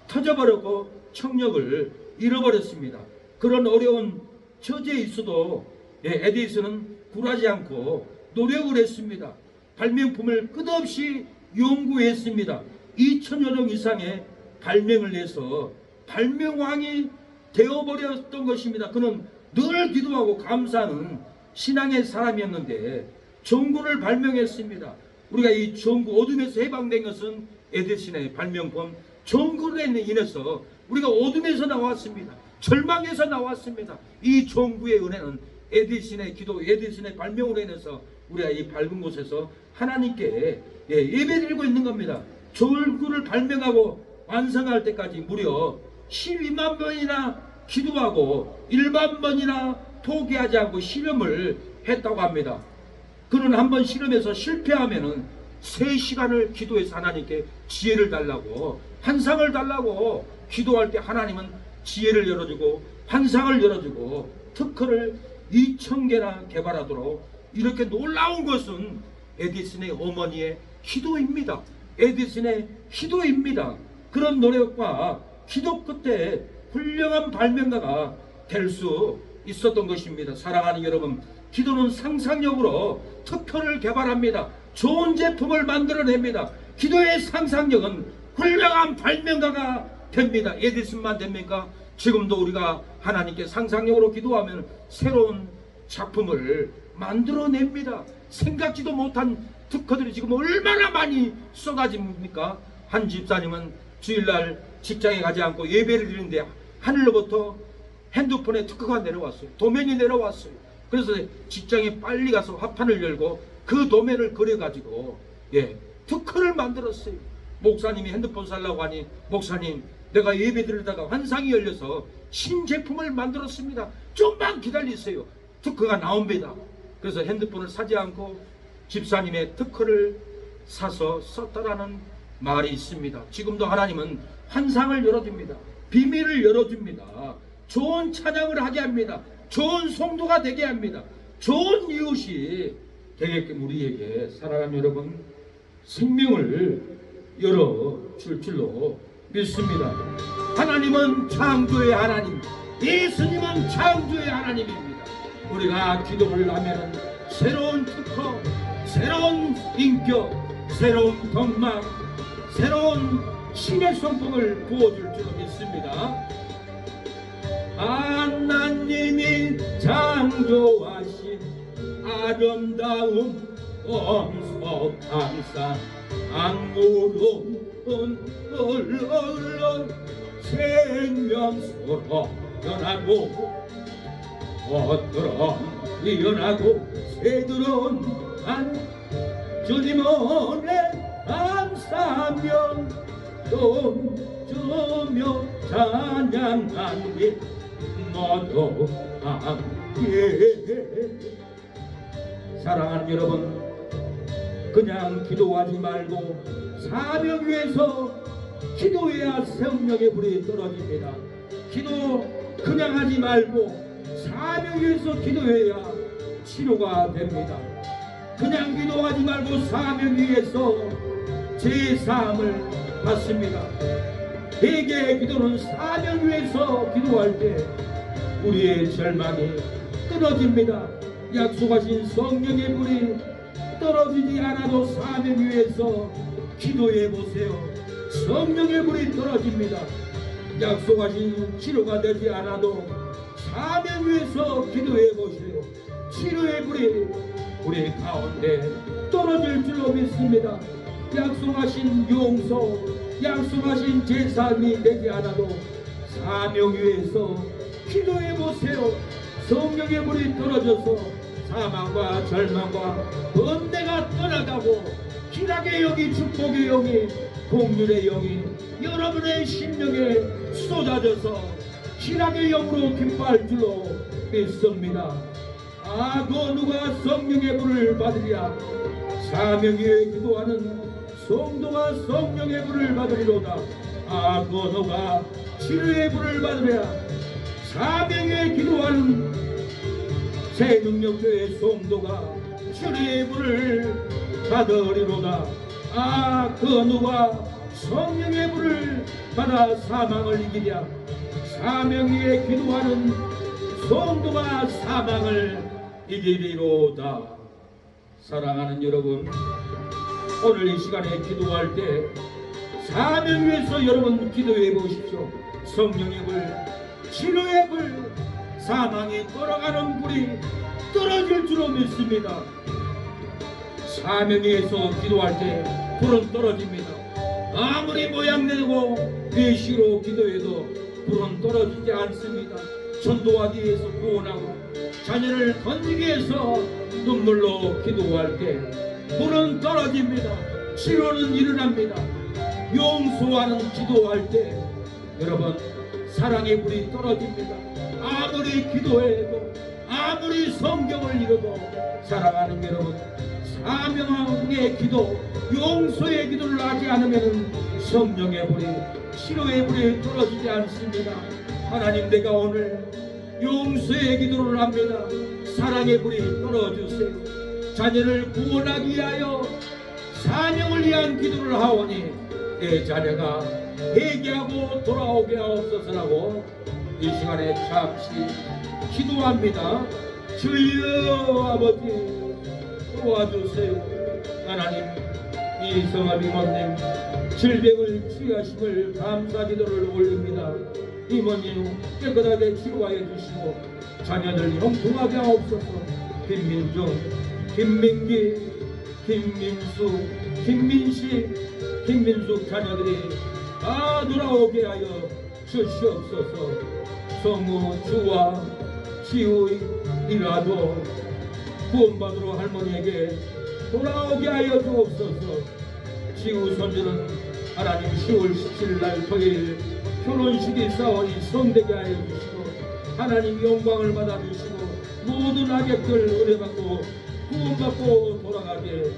터져버렸고 청력을 잃어버렸습니다. 그런 어려운 처지에 있어도 에디슨은 굴하지 않고 노력을 했습니다. 발명품을 끝없이 연구했습니다. 2000여 종 이상의 발명을 해서 발명왕이 되어버렸던 것입니다. 그는 늘 기도하고 감사하는 신앙의 사람이었는데 전구를 발명했습니다. 우리가 이 전구, 어둠에서 해방된 것은 에디슨의 발명품 전구로 인해서 우리가 어둠에서 나왔습니다. 절망에서 나왔습니다. 이 전구의 은혜는 에디슨의 기도, 에디슨의 발명으로 인해서 우리가 이 밝은 곳에서 하나님께 예배드리고 있는 겁니다. 전구를 발명하고 완성할 때까지 무려 12만 번이나 기도하고 1만 번이나 포기하지 않고 실험을 했다고 합니다. 그는 한번 실험해서 실패하면은 3시간을 기도해서 하나님께 지혜를 달라고, 환상을 달라고 기도할 때 하나님은 지혜를 열어주고 환상을 열어주고 특허를 2000개나 개발하도록 이렇게 놀라운 것은 에디슨의 어머니의 기도입니다. 에디슨의 기도입니다. 그런 노력과 기도 끝에 훌륭한 발명가가 될 수 있었던 것입니다. 사랑하는 여러분, 기도는 상상력으로 특허를 개발합니다. 좋은 제품을 만들어냅니다. 기도의 상상력은 훌륭한 발명가가 됩니다. 에디슨만 됩니까? 지금도 우리가 하나님께 상상력으로 기도하면 새로운 작품을 만들어냅니다. 생각지도 못한 특허들이 지금 얼마나 많이 쏟아집니까? 한 집사님은 주일날 직장에 가지 않고 예배를 드리는데 하늘로부터 핸드폰에 특허가 내려왔어요. 도면이 내려왔어요. 그래서 직장에 빨리 가서 화판을 열고 그 도면을 그려가지고 특허를 만들었어요. 목사님이 핸드폰 살라고 하니, 목사님 내가 예배 드리다가 환상이 열려서 신제품을 만들었습니다. 좀만 기다리세요. 특허가 나옵니다. 그래서 핸드폰을 사지 않고 집사님의 특허를 사서 썼다라는 말이 있습니다. 지금도 하나님은 환상을 열어줍니다. 비밀을 열어줍니다. 좋은 찬양을 하게 합니다. 좋은 성도가 되게 합니다. 좋은 이웃이 되게끔 우리에게 사랑하는 여러분 생명을 열어줄 줄로 믿습니다. 하나님은 창조의 하나님, 예수님은 창조의 하나님입니다. 우리가 기도를 하면 새로운 특허, 새로운 인격, 새로운 덕망, 새로운 신의 성품을 부어줄 줄로 믿습니다. 하나님이 창조하신 아름다운 엄석함사 악무로운 생명수로 변하고 꽃들은 피어나고 새들은 주님 은혜 감사하며 춤추며 찬양하니 모두 함께. 사랑하는 여러분, 그냥 기도하지 말고 사명 위해서 기도해야 성령의 불이 떨어집니다. 기도 그냥 하지 말고 사명 위해서 기도해야 치료가 됩니다. 그냥 기도하지 말고 사명 위해서 제사함을 받습니다. 회개의 기도는 사명 위해서 기도할 때 우리의 절망이 끊어집니다. 약속하신 성령의 불이 떨어지지 않아도 사명 위해서 기도해 보세요. 성령의 불이 떨어집니다. 약속하신 치료가 되지 않아도 사명 위해서 기도해 보세요. 치료의 불이 우리 가운데 떨어질 줄로 믿습니다. 약속하신 용서, 약속하신 제사함이 되지 않아도 사명 위해서 기도해 보세요. 성령의 불이 떨어져서 사망과 절망과 번뇌가 떠나가고 희락의 영이, 축복의 영이, 공률의 영이 여러분의 심령에 쏟아져서 희락의 영으로 기뻐할 줄로 믿습니다. 아, 그 누가 성령의 불을 받으랴. 사명 위에 기도하는 성도가 성령의 불을 받으리로다. 아, 그 누가 치료의 불을 받으랴. 사명 위에 기도하는 새 능력교회 성도가 치료의 불을 받으리로다. 아, 그 누가 성령의 불을 받아 사망을 이기랴. 사명 위에 기도하는 성도가 사망을 이기리로다. 사랑하는 여러분, 오늘 이 시간에 기도할 때 사명 위해서 여러분 기도해 보십시오. 성령의 불, 치료의 불, 사망이 돌아가는 불이 떨어질 줄로 믿습니다. 사명 위해서 기도할 때 불은 떨어집니다. 아무리 모양내고 외시로 기도해도 불은 떨어지지 않습니다. 전도하기 위해서 구원하고 자녀를 건지기 위해서 눈물로 기도할 때 불은 떨어집니다. 치료는 일어납니다. 용서하는 기도할 때 여러분 사랑의 불이 떨어집니다. 아무리 기도해도 아무리 성경을 읽어도 사랑하는 여러분 사명의 기도, 용서의 기도를 하지 않으면 성령의 불이, 치료의 불이 떨어지지 않습니다. 하나님, 내가 오늘 용서의 기도를 합니다. 사랑의 불이 떨어주세요. 자녀를 구원하기 위하여 사명을 위한 기도를 하오니 내 자녀가 회개하고 돌아오게 하옵소서라고 이 시간에 잠시 기도합니다. 주여 아버지 도와주세요. 하나님, 이 성함 이모님 질병을 치유하심을 감사 기도를 올립니다. 이모님 깨끗하게 치료하여 주시고 자녀들 형통하게 하옵소서. 김민중, 김민기, 김민수, 김민식, 김민숙 자녀들이 다 돌아오게 하여 주시옵소서. 성우 주와 지우의 이라도 구원받으러 할머니에게 돌아오게 하여 주옵소서. 지우 손주는 하나님 10월 17일 날 토요일 결혼식이 있사오니 성되게 하여 주시고 하나님 영광을 받아 주시고 모든 악역들 은혜받고 구원받고 돌아가게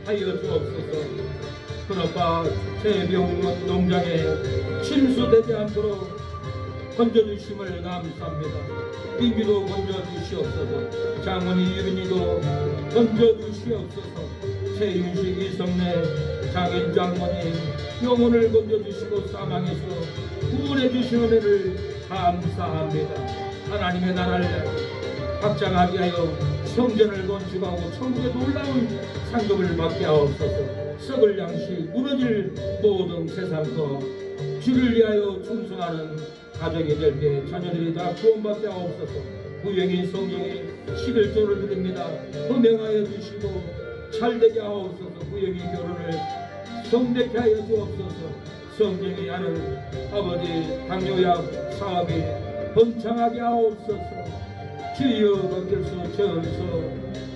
하여 주옵소서. 그러나 새병 농장에 침수되지 않도록 건져주심을 감사합니다. 민기도 건져주시옵소서. 장원이 유빈이도 건져주시옵소서. 최윤식 이성래 장인 장모님 영혼을 건져주시고 사망에서 구원해주신 은혜를 감사합니다. 하나님의 나라를 확장하게 하여 성전을 건축하고 천국의 놀라운 상급을 받게 하옵소서. 썩을 양식 무너질 모든 세상과 주를 위하여 충성하는 가정이 될 때 자녀들이 다 구원받게 하옵소서. 구영이 성령이 11조를 드립니다. 헌명하여 주시고 잘되게 하옵소서. 구영이 결혼을 성되게 하여 주옵소서. 성령이 하는 아버지 당뇨약 사업이 번창하게 하옵소서. 주여 박결수 전서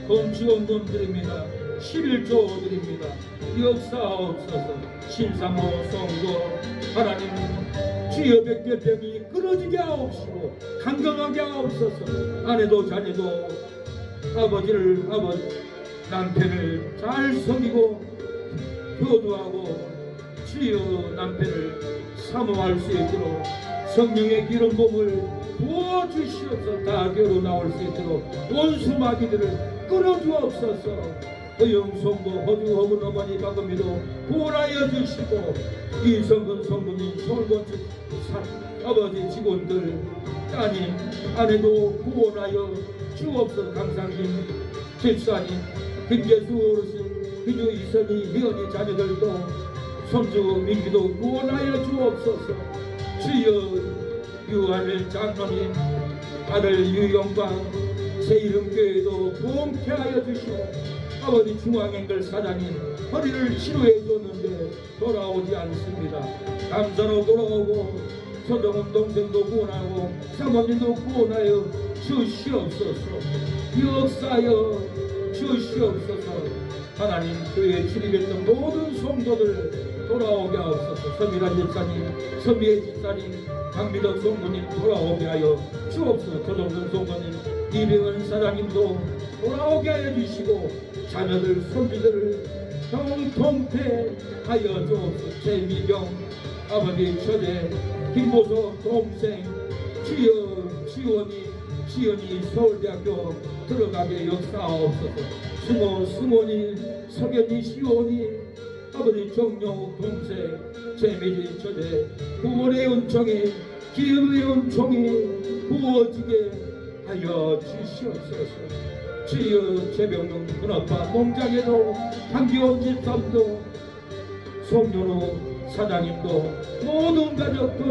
건축원금 드립니다. 11조 드립니다. 역사하옵소서. 신사모 성도 하나님 주여 백혈병이 끊어지게 하옵시고 강건하게 하옵소서. 아내도 자녀도 남편을 잘 섬기고 효도하고 주여 남편을 사모할 수 있도록 성령의 기름 부음을 부어주시옵소서. 다 교로 나올 수 있도록 원수 마귀들을 끌어주옵소서. 허영성도 호주 허분 어머니 박음이도 구원하여 주시고 이성근 성분인 솔건축 아버지 직원들 따님 아내도 구원하여 주옵소서. 강상님 집사님 김재수 어르신 기주 이선희 희연이 자녀들도 손주 민기도 구원하여 주옵소서. 주여 유한일 장로님 아들 유영광 새이름교회도 부흥케 하여 주시고 아버지 중앙행글 사장님 허리를 치료해 줬는데 돌아오지 않습니다. 감사로 돌아오고 서정훈 동생도 구원하고 사모님도 구원하여 주시옵소서. 역사여 주시옵소서. 하나님 교회에 출입했던 모든 성도들 돌아오게 하옵소서. 서미란 집사님 서미애 집사님 강미덕 성도님 돌아오게 하여 주옵소서. 조정근 성도님 이병헌 사장님도 돌아오게 하여 주시고 자녀들 손주들을 형통케 하여 주옵소서. 최미경 아버지 처제 김보석 동생 주여 지연이 서울대학교 들어가게 역사하옵소서. 승원이 석연이 시온이 아버지 정영욱 동생 최미지 처제 구원의 은총이 기업의 은총이 부어지게 하여 주시옵소서. 주여 최병용 큰아빠 농장에도 한기원 집사도 송윤호 사장님도 모든 가족들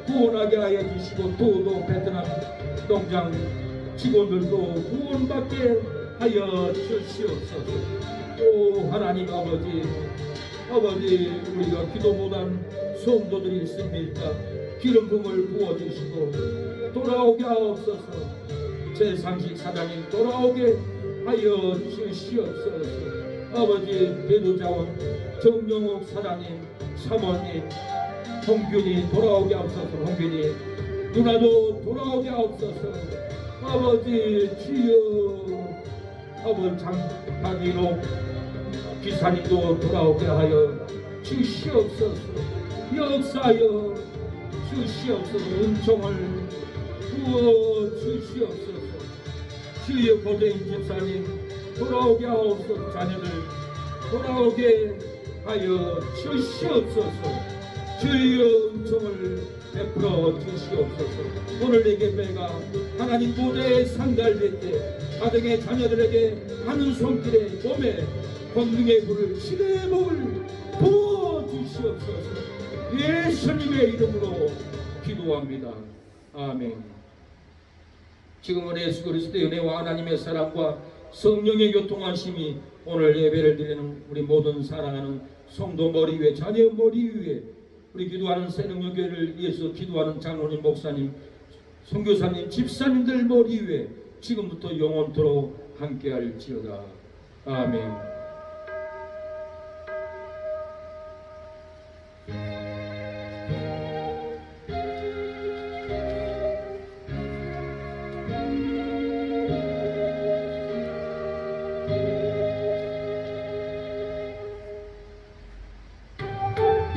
구원하게 하여 주시고 도도 베트남 농장 직원들도 구원받게 하여 주시옵소서. 오 하나님 아버지 우리가 기도 못한 성도들이 있습니까? 기름 부음을 부어주시고 돌아오게 하옵소서. 제상식 사장님 돌아오게 하여 주시옵소서. 아버지 배도자원 정영옥 사장님 사모님 홍균이 돌아오게 하옵소서. 홍균이 누나도 돌아오게 하옵소서. 아버지 주여 아버지 장박이로 기사님도 돌아오게 하여 주시옵소서. 역사여 주시옵소서. 은총을 부어 주시옵소서. 주여 고대인 집사님 돌아오게 하옵소서. 자녀들 돌아오게 하여 주시옵소서. 주여 은총을 베풀어 주시옵소서. 오늘 내게 배가 하나님 무대에 상달될 때 가정의 자녀들에게 하는 손길에 몸에 권능의 불을 신의 복을 부어 주시옵소서. 예수님의 이름으로 기도합니다. 아멘. 지금은 예수 그리스도의 은혜와 하나님의 사랑과 성령의 교통하심이 오늘 예배를 드리는 우리 모든 사랑하는 성도 머리 위에 자녀 머리 위에 우리 기도하는 새능력교회를 위해서 기도하는 장로님 목사님 선교사님 집사님들 머리 위에 지금부터 영원토록 함께할지어다. 아멘.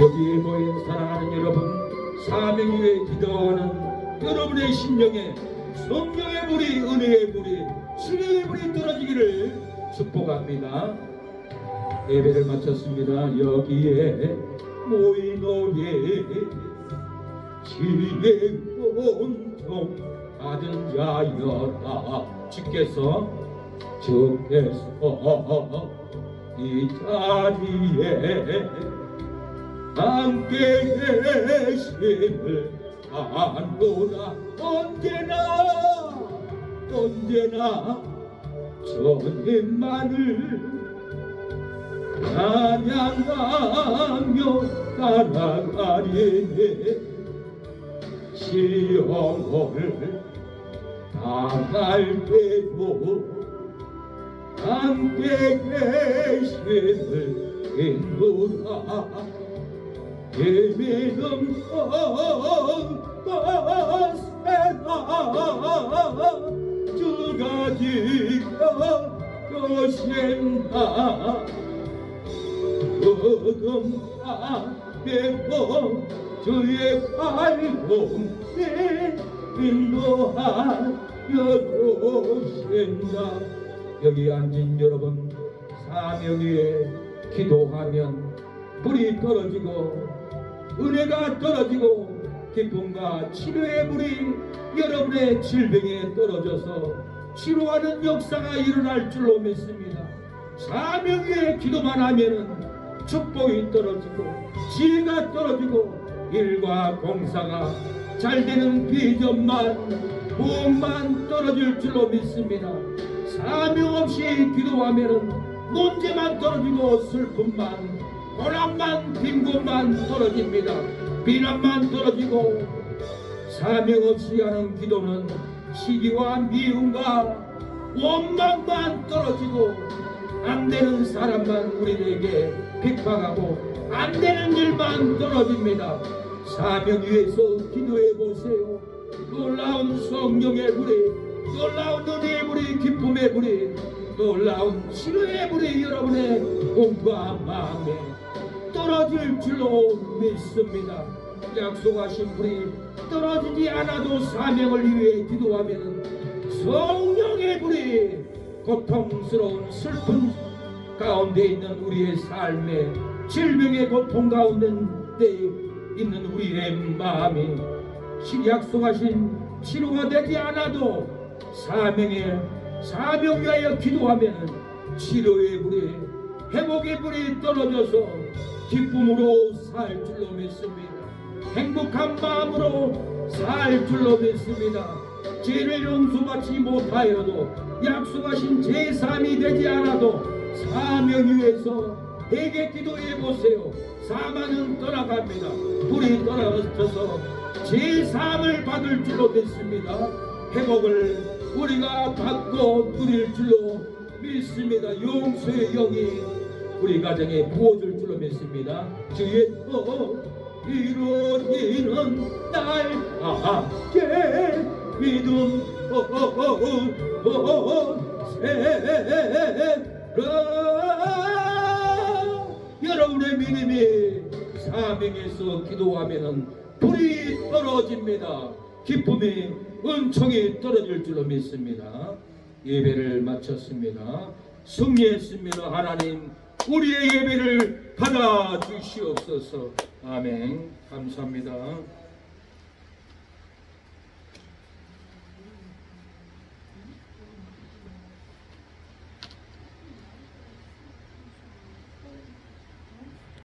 여기에 모인 사랑하는 여러분, 사명 위에 기도하는 여러분의 심령에 성령의 불이, 은혜의 불이, 치료의 불이 떨어지기를 축복합니다. 예배를 마쳤습니다. 여기에 모인 우리 지혜 온종 받은 자여라. 주께서 이 자리에 함께 계심을 아노라. 언제나 주님만을 찬양하며 따라가리니 시험을 당할 때도 함께 계심을 인도라. 믿음 것세나 주가 지켜 주신다. 거듭나 매번 주의 발걸음에 인도하여 주신다. 여기 앉은 여러분, 사명 위에 기도하면 불이 떨어지고 은혜가 떨어지고 기쁨과 치료의 물이 여러분의 질병에 떨어져서 치료하는 역사가 일어날 줄로 믿습니다. 사명 위에 기도만 하면은 축복이 떨어지고 지혜가 떨어지고 일과 공사가 잘 되는 비전만 부흥만 떨어질 줄로 믿습니다. 사명 없이 기도하면은 문제만 떨어지고 슬픔만 고난만 빈곤만 떨어집니다. 비난만 떨어지고 사명 없이 하는 기도는 시기와 미움과 원망만 떨어지고 안 되는 사람만 우리에게 핍박하고 안 되는 일만 떨어집니다. 사명 위에서 기도해 보세요. 놀라운 성령의 불이, 놀라운 은혜의 불이, 기쁨의 불이, 놀라운 치료의 불이 여러분의 몸과 마음에 떨어질 줄로 믿습니다. 약속하신 불이 떨어지지 않아도 사명을 위해 기도하면 성령의 불이 고통스러운 슬픔 가운데 있는 우리의 삶에 질병의 고통 가운데 있는 우리의 마음이 약속하신 치료가 되지 않아도 사명 위하여 기도하면 치료의 불이 회복의 불이 떨어져서 기쁨으로 살 줄로 믿습니다. 행복한 마음으로 살 줄로 믿습니다. 죄를 용서받지 못하여도 약속하신 제3이 되지 않아도 사명 위에서 회개 기도해 보세요. 사망은 떠나갑니다. 불이 떨어져서 제3을 받을 줄로 믿습니다. 회복을 우리가 받고 누릴 줄로 믿습니다. 용서의 영이 우리 가정에 부어줄 줄로 믿습니다. 주의 이루어지는 날 함께 믿음 여러분의 믿음이 사명에서 기도하면 불이 떨어집니다. 기쁨이 은총이 떨어질 줄로 믿습니다. 예배를 마쳤습니다. 승리했습니다. 하나님 우리의 예배를 받아 주시옵소서. 아멘. 감사합니다.